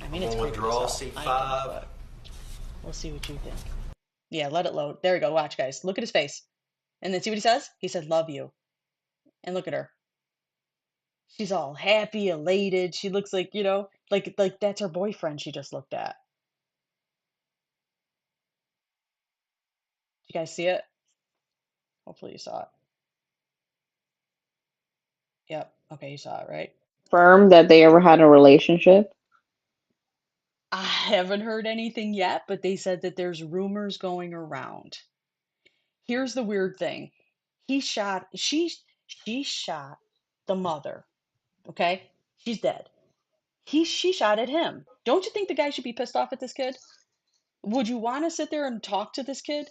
I mean, I'm it's going to creepy as withdraw hell. I know, C5. but we'll see what you think. Yeah, let it load. There we go. Watch, guys. Look at his face. And then see what he says? He said, love you. And look at her. She's all happy, elated. She looks like, like that's her boyfriend she just looked at. You guys see it? Hopefully you saw it. Yep. Okay, you saw it, right? Firm that they ever had a relationship. I haven't heard anything yet, but they said that there's rumors going around. Here's the weird thing. She shot the mother, okay? She's dead. She shot at him. Don't you think the guy should be pissed off at this kid? Would you want to sit there and talk to this kid?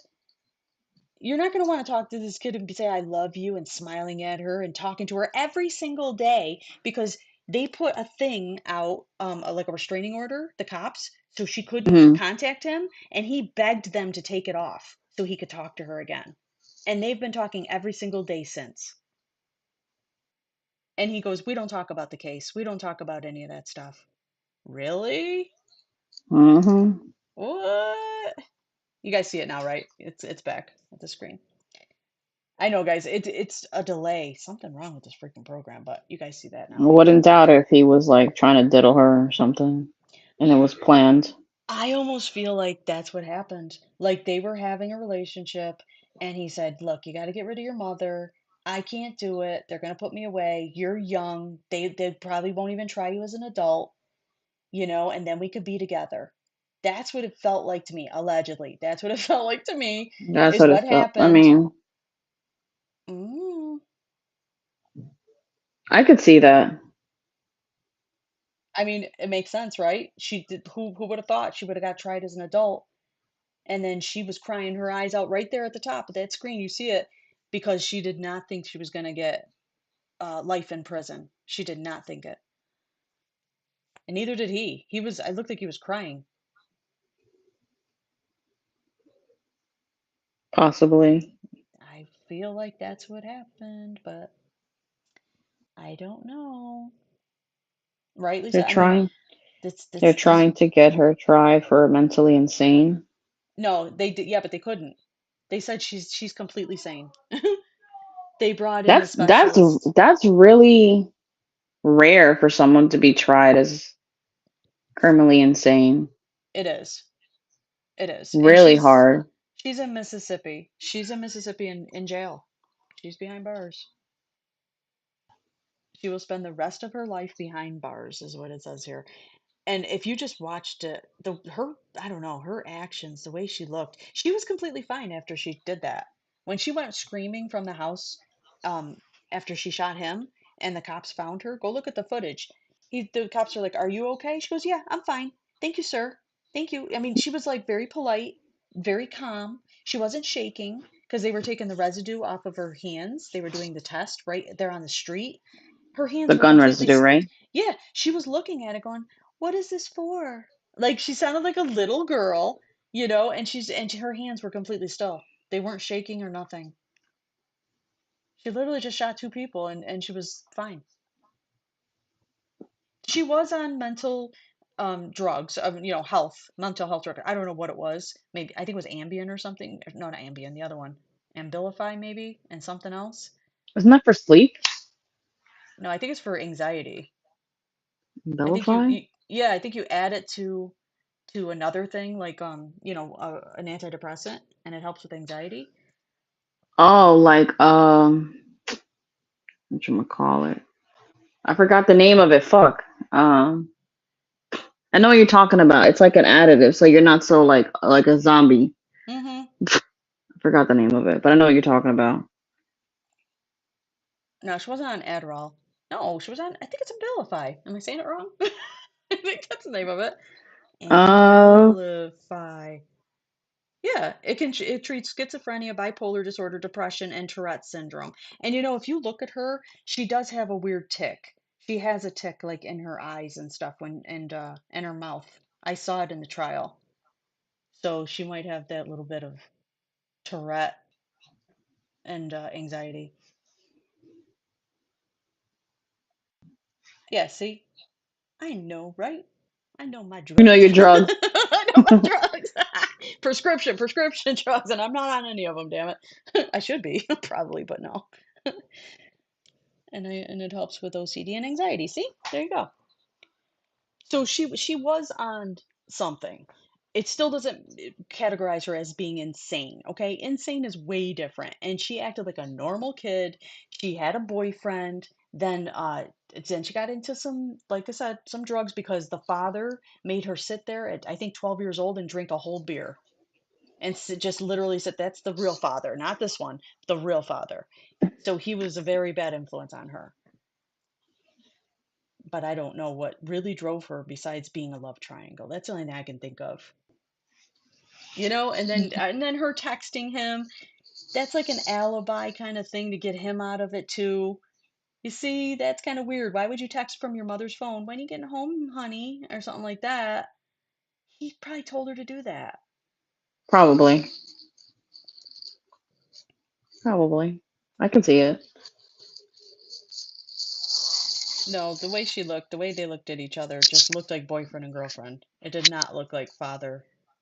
You're not going to want to talk to this kid and say I love you and smiling at her and talking to her every single day because they put a thing out, like a restraining order, the cops, so she couldn't Hmm. contact him, and he begged them to take it off so he could talk to her again. And they've been talking every single day since. And he goes, "We don't talk about the case. We don't talk about any of that stuff." Really? Hmm. What? You guys see it now, right? It's back at the screen. I know, guys. It's a delay. Something wrong with this freaking program, but you guys see that I now. wouldn't doubt if he was like trying to diddle her or something, and it was planned. I almost feel like that's what happened. Like they were having a relationship, and he said, "Look, you got to get rid of your mother. I can't do it. They're gonna put me away. You're young. They probably won't even try you as an adult, and then we could be together." That's what it felt like to me, allegedly. That's what it felt like to me, That's is what what it felt. I happened. mean, Mm. I could see that. I mean, it makes sense, right? She did, who would have thought she would have got tried as an adult, and then she was crying her eyes out right there at the top of that screen. You see it because she did not think she was going to get life in prison. She did not think it, and neither did he. He was. I looked like he was crying. Possibly. I feel like that's what happened, but I don't know. Right, They're Lisa? I mean, trying. They're these. trying to get her tried for mentally insane. No, they did. Yeah, but they couldn't. They said she's completely sane. They brought in a That's that's specialist. that's really rare for someone to be tried as criminally insane. It is. It is. And Really hard. she's in Mississippi. She's in Mississippi in jail. She's behind bars. She will spend the rest of her life behind bars, is what it says here. And if you just watched it, her I don't know, her actions, the way she looked, she was completely fine after she did that. When she went screaming from the house, after she shot him, and the cops found her, go look at the footage. The cops are like, "Are you okay?" She goes, "Yeah, I'm fine. Thank you, sir. Thank you." I mean, she was like very polite, very calm. She wasn't shaking because they were taking the residue off of her hands. They were doing the test right there on the street. Her The hands were gun completely residue, right? yeah, she was looking at it going, "What is this for?" Like she sounded like a little girl, and her hands were completely still. They weren't shaking or nothing. She literally just shot two people and she was fine. She was on mental drugs, mental health drug. I don't know what it was. Maybe I think it was Ambien or something. No, not Ambien, the other one. Abilify maybe and something else. Isn't that for sleep? No, I think it's for anxiety. I think Abilify? yeah, I think you add it to another thing like an antidepressant and it helps with anxiety. Oh, like what you call it? I forgot the name of it. Fuck. Um, I know what you're talking about. It's like an additive, so you're not so like a zombie. Mm-hmm. I forgot the name of it, but I know what you're talking about. No, she wasn't on Adderall. No, she was on, I think it's Abilify. Am I saying it wrong? I think that's the name of it. Uh, Abilify. Yeah, it treats schizophrenia, bipolar disorder, depression, and Tourette syndrome. And if you look at her, she does have a weird tick. She has a tick like in her eyes and stuff when and her mouth. I saw it in the trial. So she might have that little bit of Tourette and anxiety. Yeah, see? I know, right? I know my You know drugs. your drugs. I know my drugs. Prescription drugs, and I'm not on any of them, damn it. I should be, probably, but no. And it helps with OCD and anxiety. See? There you go. So she was on something. It still doesn't categorize her as being insane, okay? Insane is way different. And she acted like a normal kid. She had a boyfriend. Then she got into some, like I said, some drugs because the father made her sit there at I think 12 years old and drink a whole beer. And just literally said that's the real father, not this one, the real father. So he was a very bad influence on her. But I don't know what really drove her besides being a love triangle. That's the only thing I can think of. And then her texting him, that's like an alibi kind of thing to get him out of it too. You see, that's kind of weird. Why would you text from your mother's phone? When are you getting home, honey? Or something like that. He probably told her to do that. Probably. Probably. I can see it. No, the way she looked, the way they looked at each other just looked like boyfriend and girlfriend. It did not look like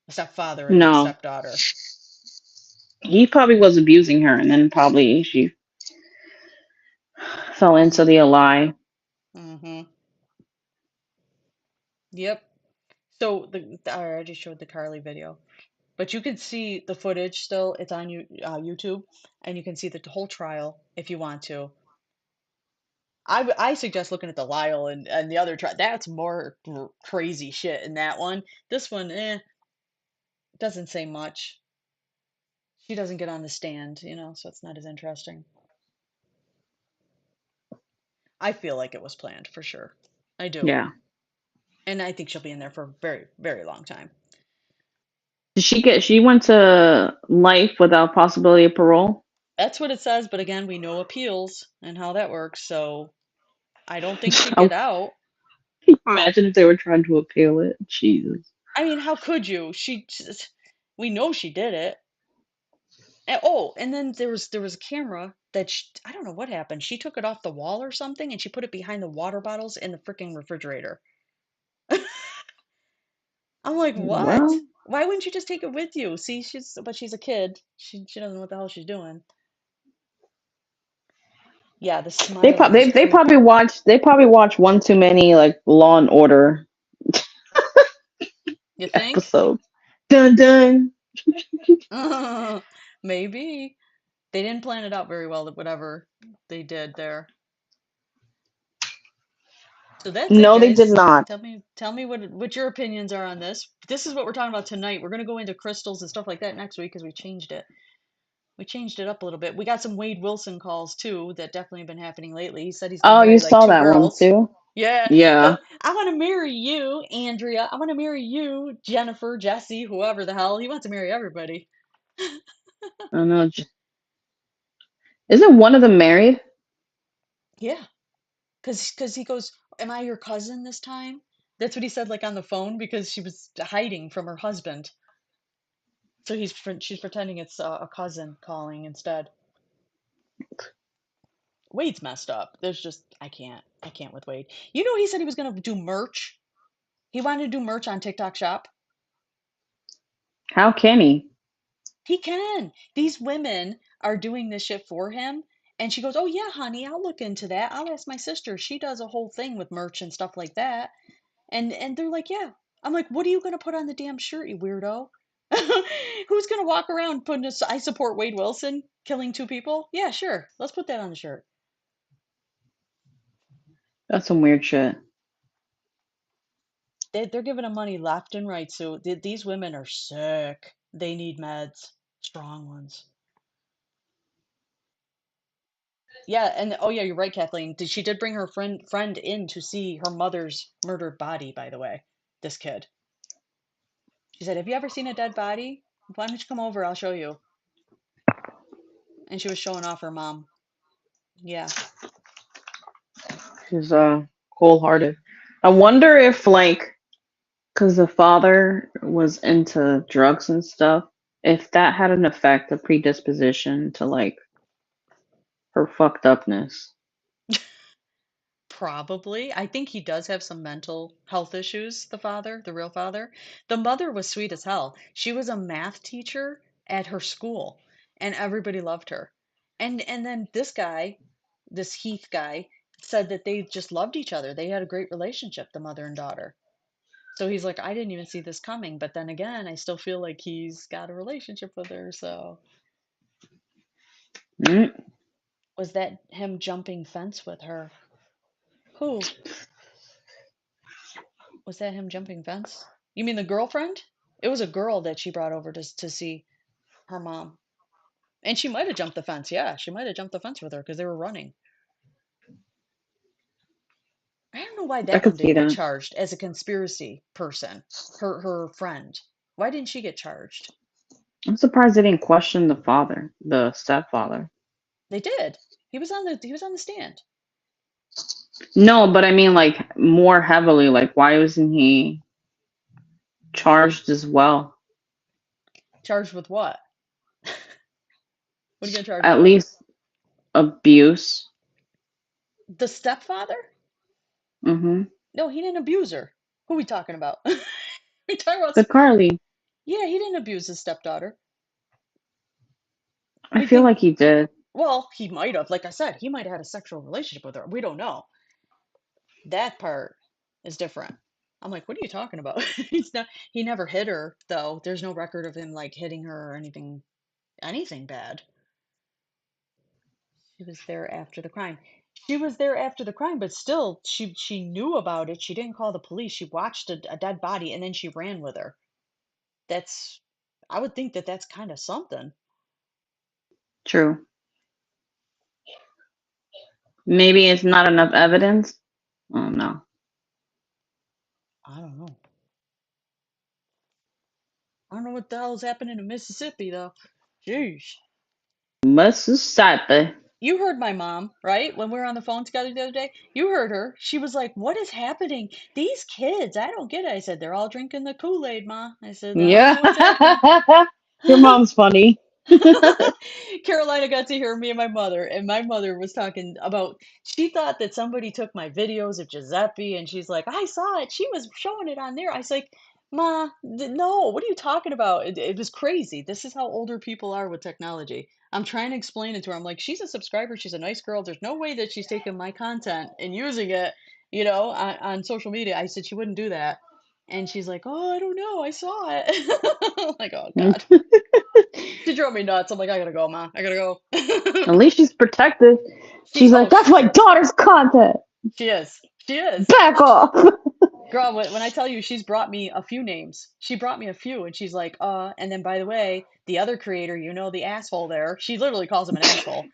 stepfather and No. stepdaughter. He probably was abusing her and then probably she fell into the Mm-hmm. lie. Mm-hmm. Yep. So I already showed the Carly video. But you can see the footage still. It's on YouTube, and you can see the whole trial if you want to. I suggest looking at the Lyle and the other trial. That's more crazy shit in that one. This one, doesn't say much. She doesn't get on the stand, so it's not as interesting. I feel like it was planned for sure. I do. Yeah. And I think she'll be in there for a very, very long time. She went to life without possibility of parole? That's what it says, but again, we know appeals and how that works, so I don't think she'd I get out. imagine if they were trying to appeal it. Jesus. I mean, how could you? We know she did it. And then there was a camera that I don't know what happened. She took it off the wall or something, and she put it behind the water bottles in the freaking refrigerator. I'm like, what? Well, Why wouldn't you just take it with you? See, she's a kid. She doesn't know what the hell she's doing. Yeah, the smiling is creepy. they probably watched one too many like Law and Order You think? episodes. Dun dun. Maybe they didn't plan it out very well. Whatever they did there. So that's it, No, they did guys. not. Tell me what your opinions are on this. This is what we're talking about tonight. We're gonna go into crystals and stuff like that next week because we changed it. We changed it up a little bit. We got some Wade Wilson calls too that definitely have been happening lately. He said he's gonna Oh, you marry like saw two that one girls. too? Yeah. Yeah. I want to marry you, Andrea. I want to marry you, Jennifer, Jesse, whoever the hell. He wants to marry everybody. I don't know. Isn't one of them married? Yeah. Cause he goes, "Am I your cousin this time?" That's what he said like on the phone because she was hiding from her husband. So she's pretending it's a cousin calling instead. Wade's messed up. I can't with Wade. He said he was gonna do merch. He wanted to do merch on TikTok Shop. How can he? He can. These women are doing this shit for him, and she goes, "Oh yeah, honey, I'll look into that. I'll ask my sister. She does a whole thing with merch and stuff like that." And they're like, "Yeah." I'm like, "What are you gonna put on the damn shirt, you weirdo?" Who's gonna walk around putting "I support Wade Wilson killing two people"? Yeah, sure. Let's put that on the shirt. That's some weird shit. They're giving him money left and right. So these women are sick. They need meds, strong ones. Yeah, and oh yeah, you're right, Kathleen. She did bring her friend in to see her mother's murdered body, by the way. This kid. She said, "Have you ever seen a dead body? Why don't you come over? I'll show you." And she was showing off her mom. Yeah. She's cold hearted. I wonder if like because the father was into drugs and stuff. If that had an effect, a predisposition to like her fucked upness. Probably. I think he does have some mental health issues, the father, the real father. The mother was sweet as hell. She was a math teacher at her school, and everybody loved her. And then this guy, this Heath guy, said that they just loved each other. They had a great relationship, the mother and daughter. So he's like, I didn't even see this coming, but then again, I still feel like he's got a relationship with her, so Mm. was that him jumping fence with her? Who? Was that him jumping fence? You mean the girlfriend? It was a girl that she brought over to see her mom. And she might have jumped the fence. Yeah, she might have jumped the fence with her because they were running. I don't know why I that one could see didn't get that. charged as a conspiracy person. Her friend. Why didn't she get charged? I'm surprised they didn't question the father, the stepfather. They did. He was on the stand. No, but I mean like more heavily. Like why wasn't he charged as well? Charged with what? What are you gonna charge him At with? least abuse. The stepfather? Mm-hmm. No, he didn't abuse her. Who are we talking about? We talking about? The Carly. Yeah, he didn't abuse his stepdaughter. I We feel think. like he did. Well, he might have. Like I said, he might have had a sexual relationship with her. We don't know. That part is different. I'm like, what are you talking about? He's not. He never hit her though. There's no record of him like hitting her or anything bad. She was there after the crime. She was there after the crime, but still, she knew about it. She didn't call the police. She watched a dead body and then she ran with her. That's. I would think that that's kind of something. True. Maybe it's not enough evidence. Oh no. I don't know. I don't know what the hell's happening in Mississippi though. Jeez. Mississippi. You heard my mom, right? When we were on the phone together the other day, you heard her. She was like, "What is happening? These kids, I don't get it." I said, "They're all drinking the Kool-Aid, Ma." I said, "I don't Yeah. know what's happening." Your mom's funny. Carolina got to hear me and my mother, and my mother was talking about she thought that somebody took my videos of Giuseppe, and she's like, I saw it. She was showing it on there. I was like, Ma, no, what are you talking about? It was crazy. This is how older people are with technology. I'm trying to explain it to her. I'm like, she's a subscriber. She's a nice girl. There's no way that she's taking my content and using it, on social media. I said she wouldn't do that. And she's like, oh, I don't know. I saw it. I'm like, oh, God. At She drove me nuts. I'm like, I gotta go, Ma. I gotta go. least she's protective. She, She's like, oh, that's my daughter's content. she is. She is. Back off. Girl, when I tell you she's brought me a few names, she brought me a few, and she's like, and then by the way, the other creator, the asshole there, she literally calls him an asshole.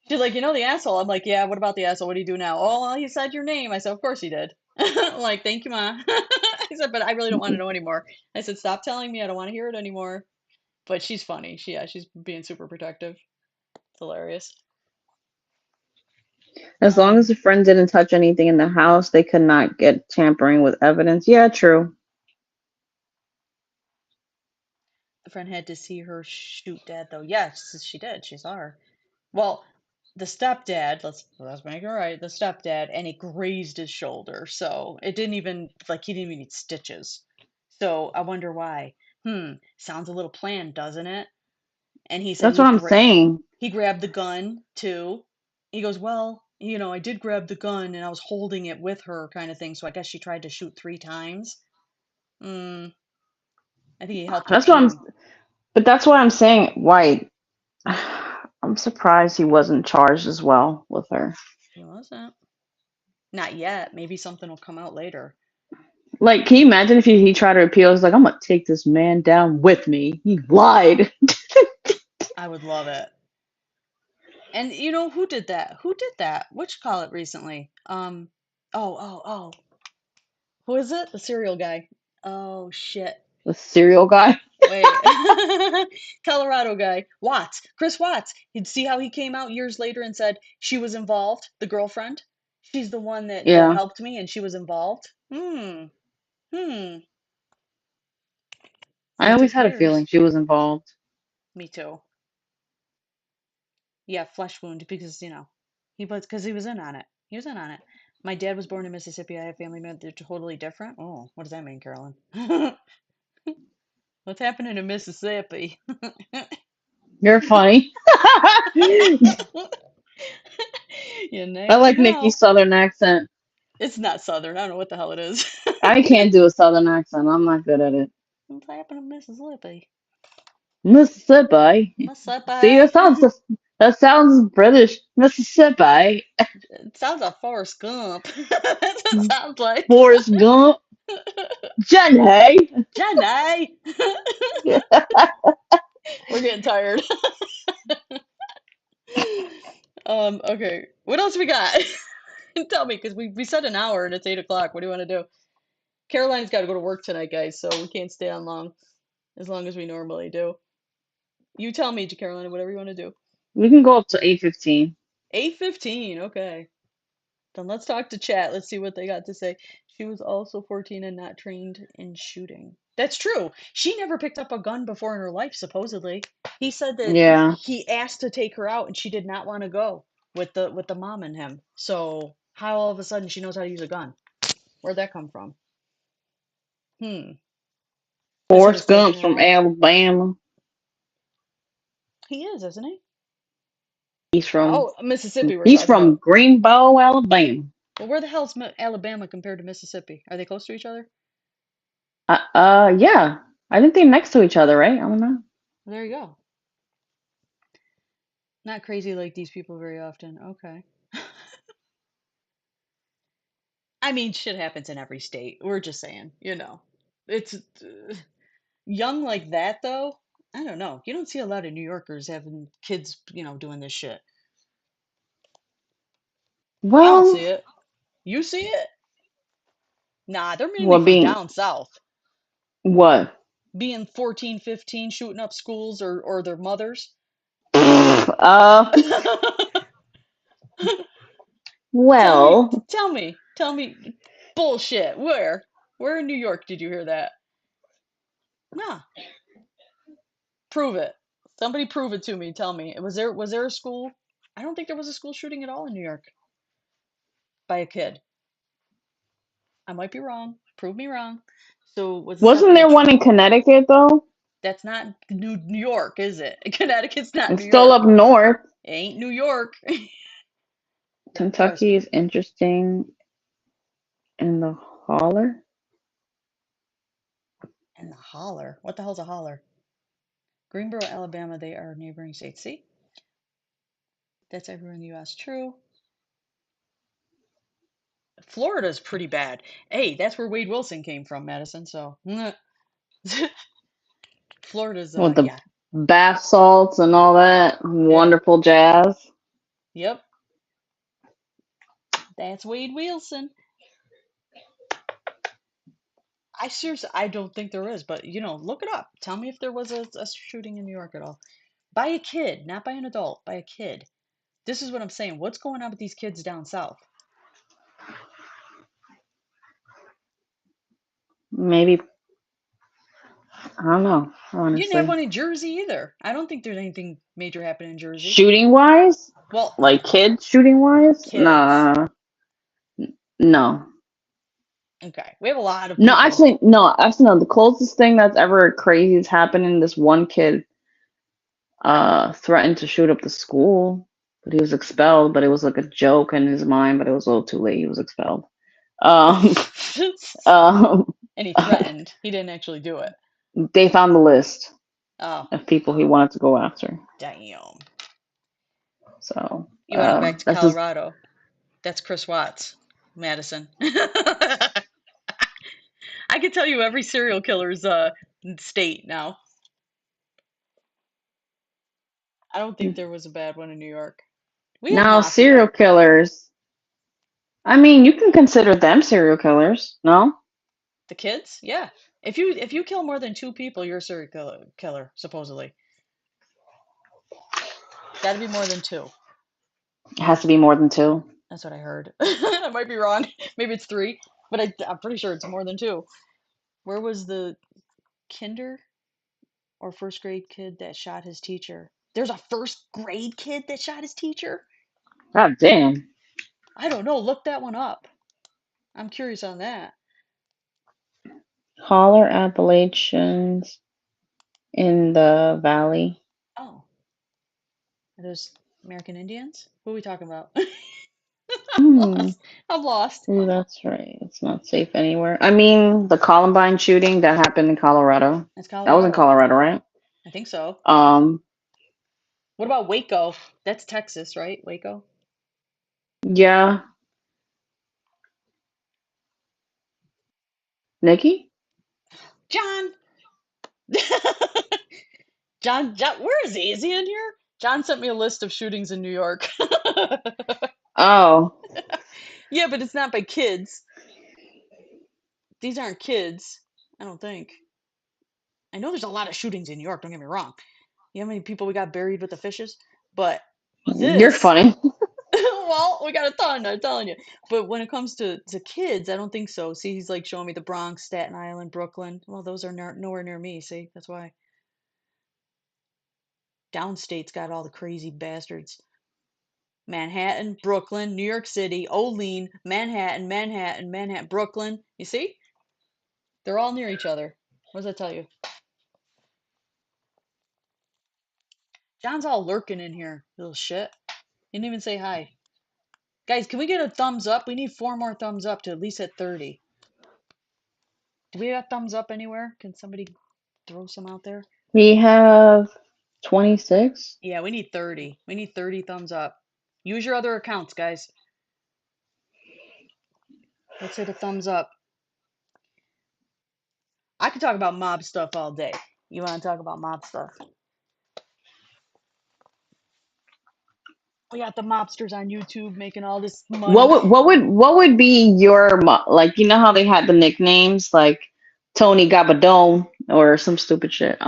She's like, the asshole. I'm like, yeah, what about the asshole? What do you do now? Oh, well, he said your name. I said, of course he did. I'm like, thank you, Ma. I said, but I really don't want to know anymore. I said, stop telling me. I don't want to hear it anymore. But she's funny. She's being super protective. It's hilarious. As long as Um, the friend didn't touch anything in the house, they could not get tampering with evidence. Yeah, true. the friend had to see her shoot dad, though. Yes, she did. She saw her. Well, the stepdad, let's make it right. The stepdad, and it grazed his shoulder, so it didn't even like he didn't even need stitches. So I wonder why. Sounds a little planned, doesn't it? And he said That's what I'm saying. he grabbed the gun too. He goes, well, I did grab the gun and I was holding it with her, kind of thing. So I guess she tried to shoot 3 times. Hmm. I think he helped her That's what I'm. aim. But that's what I'm saying. Why? I'm surprised he wasn't charged as well with her. He wasn't. Not yet. Maybe something will come out later. Like, can you imagine if he tried to appeal? He's like, I'm gonna take this man down with me. He lied. I would love it. And who did that? Who did that? Which call it recently? Oh. Who is it? The cereal guy. Oh shit. The serial guy. Wait. Colorado guy. Watts. Chris Watts. You'd see how he came out years later and said she was involved, the girlfriend. She's the one that Yeah. helped me and she was involved. Hmm. Hmm. I He always took had a feeling years. she was involved. Me too. Yeah, flesh wound because he was in on it. He was in on it. My dad was born in Mississippi. I have family members that are totally different. Oh, what does that mean, Carolyn? What's happening in Mississippi? You're funny. You I never like Nikki's know. southern accent. It's not southern. I don't know what the hell it is. I can't do a southern accent. I'm not good at it. What's happening in Mississippi? Mississippi. See, Mississippi. that sounds British. Mississippi. It sounds like Forrest Gump. That's what it sounds like. Forrest Gump. Jenny. Jenny. We're getting tired. Okay. What else we got? Tell me, because we said an hour and it's 8 o'clock. What do you want to do? Caroline's got to go to work tonight, guys, so we can't stay on as long as we normally do. You tell me, Caroline, whatever you want to do. We can go up to 8:15. 8:15. Okay. Then let's talk to chat. Let's see what they got to say. She was also 14 and not trained in shooting. That's true. She never picked up a gun before in her life, supposedly. He said that Yeah. he asked to take her out and she did not want to go with the mom and him. So how all of a sudden she knows how to use a gun? Where'd that come from? Hmm. Because he was Forrest taking Gump's her from out. Alabama. He is, isn't he? He's from Oh, Mississippi we're he's talking from about. Greenbow, Alabama. Well, where the hell's Alabama compared to Mississippi? Are they close to each other? Yeah. I think they're next to each other, right? I don't know. Well, there you go. Not crazy like these people very often. Okay. I mean, shit happens in every state. We're just saying. It's young like that, though. I don't know. You don't see a lot of New Yorkers having kids, doing this shit. I don't Well, see it. You see it? Nah, they're mainly what from being down south. what? Being 14, 15, shooting up schools or their mothers. Uh, Tell me, well, tell me, bullshit. Where in New York did you hear that? Nah, prove it. Somebody prove it to me. Tell me. Was there a school? I don't think there was a school shooting at all in New York by a kid. I might be wrong. Prove me wrong. So was this wasn't happening? there one in Connecticut though? That's not New York, is it? Connecticut's not It's New still York. up north. It ain't New York. Trust Kentucky me. is interesting in the holler. And the holler. What the hell's a holler? Greenboro, Alabama. They are neighboring states. See, that's everywhere in the U.S. True. Florida's pretty bad. Hey, that's where Wade Wilson came from, Madison. So, Florida's, With the yeah. bath salts and all that Yeah. wonderful jazz. Yep. That's Wade Wilson. I don't think there is, but look it up. Tell me if there was a shooting in New York at all. By a kid, not by an adult, by a kid. This is what I'm saying. What's going on with these kids down south? Maybe I don't know, You didn't have honestly. one in Jersey either. I don't think there's anything major happening in Jersey. Shooting wise, Well, like kids shooting wise, kids. nah, no, Okay. We have a lot of no. people. Actually, no. Actually, no. The closest thing that's ever crazy has happened in this one kid threatened to shoot up the school, but he was expelled. But it was like a joke in his mind, but it was a little too late. He was expelled. Um, um, And he threatened. He didn't actually do it. they found the list Oh, of people he wanted to go after. damn. So You want to go back to that's just Colorado? That's Chris Watts, Madison. I can tell you every serial killer's state now. I don't think there was a bad one in New York. We have now serial mafia. killers. I mean, you can consider them serial killers, no? The kids? Yeah. If you kill more than two people, you're a serial killer, supposedly. Got to be more than two. It has to be more than two. That's what I heard. I might be wrong. Maybe it's three, but I'm pretty sure it's more than two. Where was the Kinder? or first grade kid that shot his teacher. There's a first grade kid that shot his teacher? God damn. I don't know. Look that one up. I'm curious on that. Holler Appalachians in the valley. Oh, are those American Indians? Who are we talking about? I'm Hmm. lost. I'm lost. Ooh, that's right. It's not safe anywhere. I mean, the Columbine shooting that happened in Colorado. It's That was in Colorado. Colorado, right? I think so. Um, What about Waco? That's Texas, right? Waco? yeah, Nikki? John! John, where is he? Is he in here? John sent me a list of shootings in New York. Oh, Yeah, but it's not by kids. These aren't kids, I don't think. I know there's a lot of shootings in New York, don't get me wrong. You know how many people we got buried with the fishes? But you're this, funny. well, we got a ton, I'm telling you. But when it comes to kids, I don't think so. See, he's like showing me the Bronx, Staten Island, Brooklyn. Well, those are nowhere near me, see? That's why. Downstate's got all the crazy bastards. Manhattan, Brooklyn, New York City, Olean, Manhattan, Manhattan, Manhattan, Brooklyn. You see? They're all near each other. What does that tell you? John's all lurking in here, little shit. He didn't even say hi. Guys, can we get a thumbs up? We need 4 more thumbs up to at least hit 30. Do we have thumbs up anywhere? Can somebody throw some out there? We have 26. Yeah, we need 30. We need 30 thumbs up. Use your other accounts, guys. Let's hit a thumbs up. I could talk about mob stuff all day. You want to talk about mob stuff? We got the mobsters on YouTube making all this money. What would be your like? You know how they had the nicknames like Tony Gabadon or some stupid shit.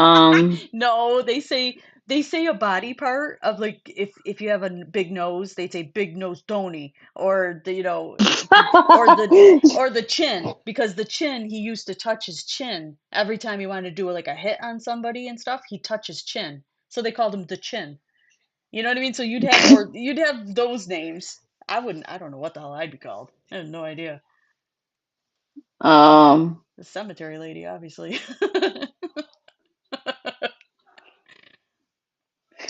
No, they say a body part of like if you have a big nose, they say big nose Tony or the or the chin because the chin he used to touch his chin every time he wanted to do like a hit on somebody and stuff. He touch his chin, so they called him the chin. You know what I mean? So you'd have those names. I wouldn't. I don't know what the hell I'd be called. I have no idea. um, The cemetery lady, obviously.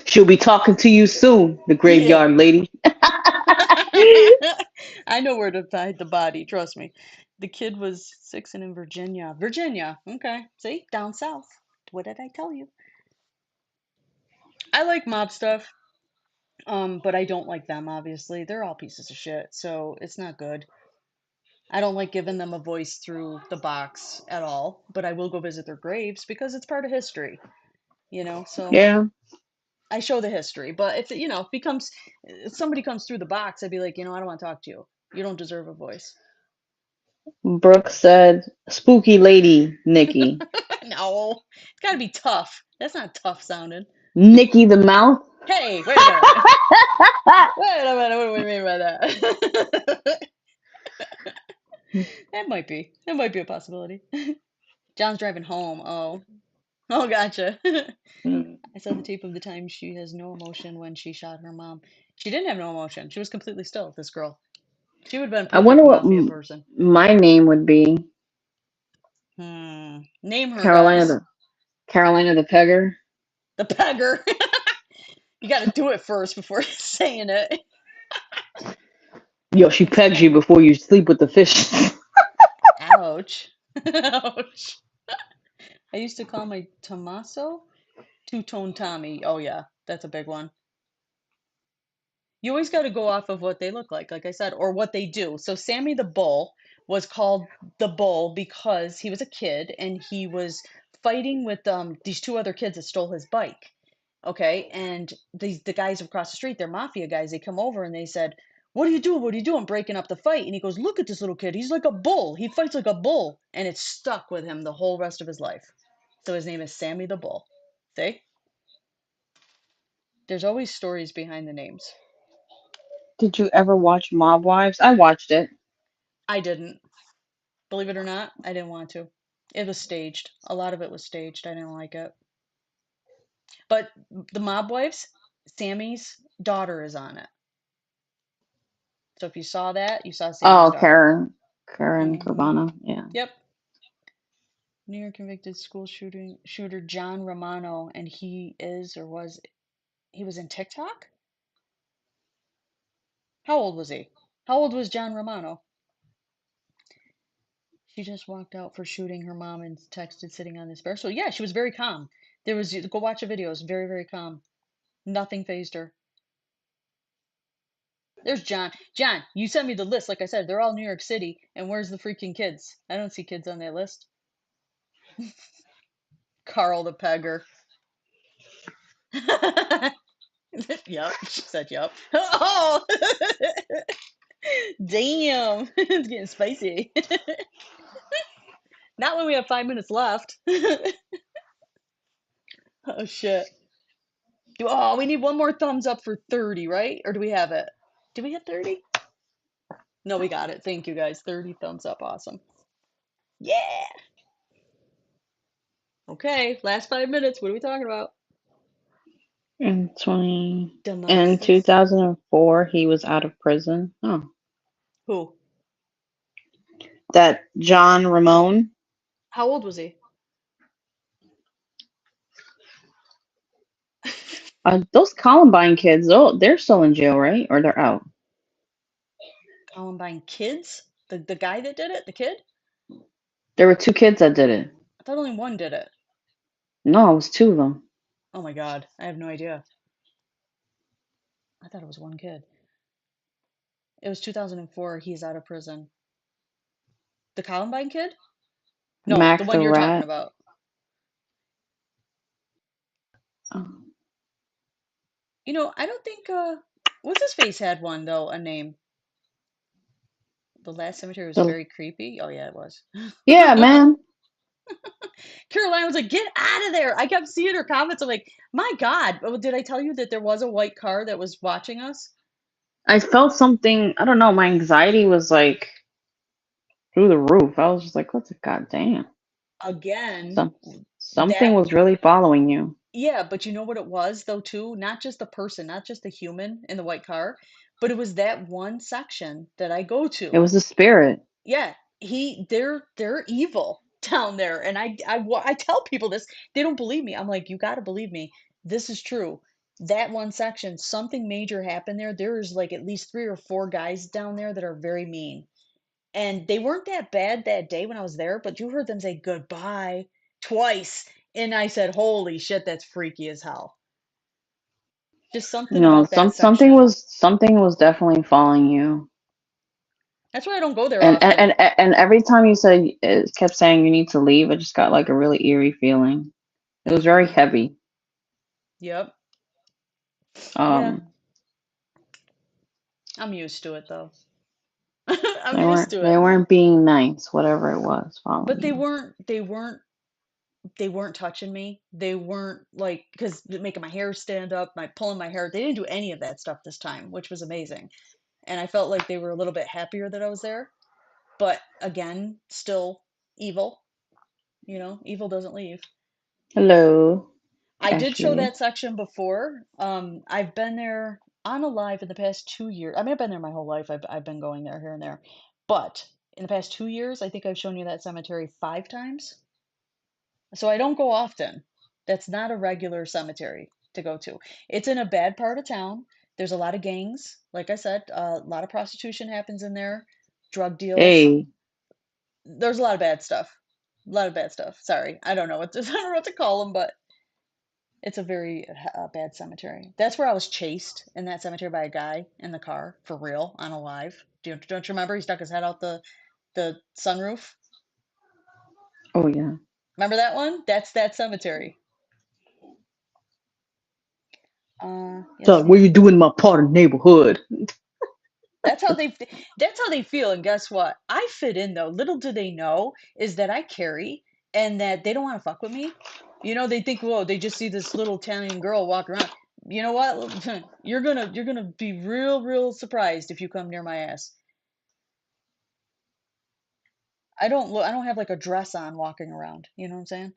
she'll be talking to you soon, the Yeah. graveyard lady. I know where to hide the body, trust me. The kid was 6 and in Virginia. Virginia. Okay. See? Down south. What did I tell you? I like mob stuff. But I don't like them, obviously. They're all pieces of shit, so it's not good. I don't like giving them a voice through the box at all, but I will go visit their graves because it's part of history, so Yeah, I show the history. But if somebody comes through the box, I'd be like, I don't want to talk to you. You don't deserve a voice. Brooke said, "Spooky lady, Nikki, No, it's got to be tough. That's not tough sounding. Nikki the mouth." Hey, wait a minute. Wait a minute. What do we mean by that? That might be. That might be a possibility. John's driving home. Oh. Oh, gotcha. I saw the tape of the time she has no emotion when she shot her mom. She didn't have no emotion. She was completely still, this girl. She would have been a I perfect wonder what mafia person. my name would be. Name her, Carolina guys. the Carolina the Pegger. The pegger. You got to do it first before saying it. Yo, she That's pegs you funny. before you sleep with the fish. Ouch. Ouch. I used to call my Tommaso Two-Tone Tommy. Oh, yeah. That's a big one. You always got to go off of what they look like I said, or what they do. So Sammy the Bull was called the Bull because he was a kid and he was fighting with these two other kids that stole his bike. Okay, and the guys across the street, they're mafia guys. They come over and they said, "What are you doing? What are you doing? Breaking up the fight?" And he goes, "Look at this little kid. He's like a bull. He fights like a bull." And it stuck with him the whole rest of his life. So his name is Sammy the Bull. See? There's always stories behind the names. Did you ever watch Mob Wives? I watched it. I didn't. Believe it or not, I didn't want to. It was staged. A lot of it was staged. I didn't like it. But the Mob Wives, Sammy's daughter is on it. So if you saw that, you saw Sammy's Oh, daughter. Karen Mm-hmm. Carvana. Yeah. Yep. New York convicted school shooter John Romano, and he is or was he was in TikTok? How old was he? How old was John Romano? She just walked out for shooting her mom and texted sitting on this bear. So yeah, she was very calm. There was go watch the videos, very, very calm. Nothing phased her. There's John. John, you sent me the list. Like I said, they're all New York City. And where's the freaking kids? I don't see kids on that list. Carl the Pegger. Yep, she said yep. Oh, damn, it's getting spicy. Not when we have 5 minutes left. Oh shit. Oh, we need one more thumbs up for 30, right? Or do we have it? Do we have 30? No, we got it. Thank you guys. 30 thumbs up. Awesome. Yeah. Okay, last 5 minutes. What are we talking about? In Demonstration. 2004, he was out of prison. Oh, Who? that John Ramone. How old was he? Those Columbine kids, oh, they're still in jail, right? Or they're out. Columbine kids? The guy that did it? The kid? There were two kids that did it. I thought only one did it. No, it was two of them. Oh my god, I have no idea. I thought it was one kid. It was 2004. He's out of prison. The Columbine kid? No, the Mac one the you're talking Rat. about. Oh, I don't think what's his face had one though, a name. The last cemetery was the, very creepy. Oh yeah, it was. yeah, man. Caroline was like, "Get out of there!" I kept seeing her comments. I'm like, "My God!" Oh, did I tell you that there was a white car that was watching us I felt something. I don't know. My anxiety was like through the roof. I was just like, "What's a goddamn?" again? Some something That was really following you. Yeah, but you know what it was though too? Not just the person, not just the human in the white car, but it was that one section that I go It to. was the spirit. Yeah, they're evil down there, and I tell people this, they don't believe me. I'm like, you got to believe me. This is true. That one section, something major happened there. There's like at least 3 or 4 guys down there that are very mean. And they weren't that bad that day when I was there, but you heard them say goodbye twice. And I said, holy shit, that's freaky as hell. Just something about that section. Something was definitely following you. That's why I don't go there And often. every time you said it kept saying you need to leave, I just got like a really eerie feeling. It was very Mm-hmm. heavy. Yep. Yeah, Um, I'm used to it though. I'm used to they it. weren't being nice, whatever it was But following you. they weren't touching me. They weren't like because making my hair stand up, my pulling my hair. They didn't do any of that stuff this time, which was amazing. And I felt like they were a little bit happier that I was there. But again, still evil. Evil doesn't leave. Hello, I did show Ashley. that section before. I've been there on a live in the past 2 years. I mean, I've been there my whole life. I've been going there here and there, but in the past 2 years, I think I've shown you that cemetery 5 times. So I don't go often. That's not a regular cemetery to go to. It's in a bad part of town. There's a lot of gangs. Like I said, a lot of prostitution happens in there, drug deals. Hey, There's a lot of bad stuff. A lot of bad stuff. Sorry, I don't know what to, I don't know what to call them, but it's a very bad cemetery. That's where I was chased in that cemetery by a guy in the car for real on a live. Don't you remember? He stuck his head out the sunroof. oh yeah. Remember that one? That's that cemetery. So Yes, what you ma'am. doing in my part of the neighborhood? That's how they that's how they feel. And guess what? I fit in though. Little do they know is that I carry and that they don't want to fuck with me. They think, whoa, they just see this little Italian girl walking around. You know what? You're gonna be real, real surprised if you come near my ass. I don't have like a dress on walking around. You know what I'm saying?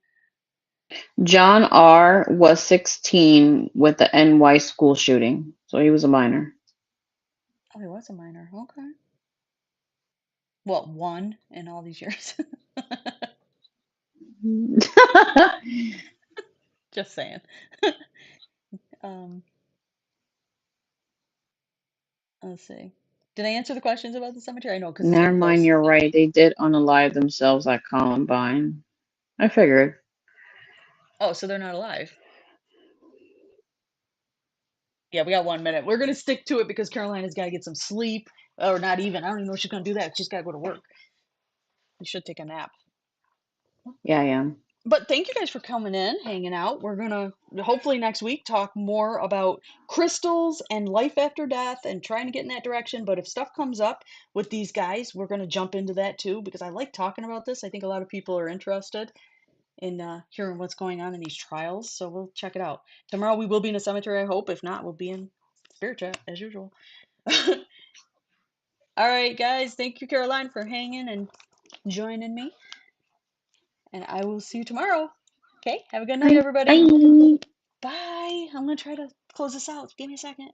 John R. was 16 with the NY school shooting, so he was a minor. Oh, he was a minor. Okay. Well, one in all these years. Just saying. Um, let's see. Did I answer the questions about the cemetery? I know because it's Never getting mind, close. you're right. They did unalive themselves at Columbine. I figured. Oh, so they're not alive. Yeah, we got 1 minute. We're gonna stick to it because Carolina's got to get some sleep, or not even. I don't even know if she's gonna do that. She's got to go to work. We should take a nap. Yeah, I am. But thank you guys for coming in, hanging out. We're gonna hopefully next week talk more about crystals and life after death and trying to get in that direction. But if stuff comes up with these guys, we're gonna jump into that too because I like talking about this. I think a lot of people are interested in hearing what's going on in these trials. So we'll check it out. Tomorrow we will be in a cemetery, I hope. If not, we'll be in spirit chat as usual. All right, guys. Thank you, Caroline, for hanging and joining me. And I will see you tomorrow. Okay. Have a good All night, right, everybody. bye. Bye. I'm going to try to close this out. Give me a second.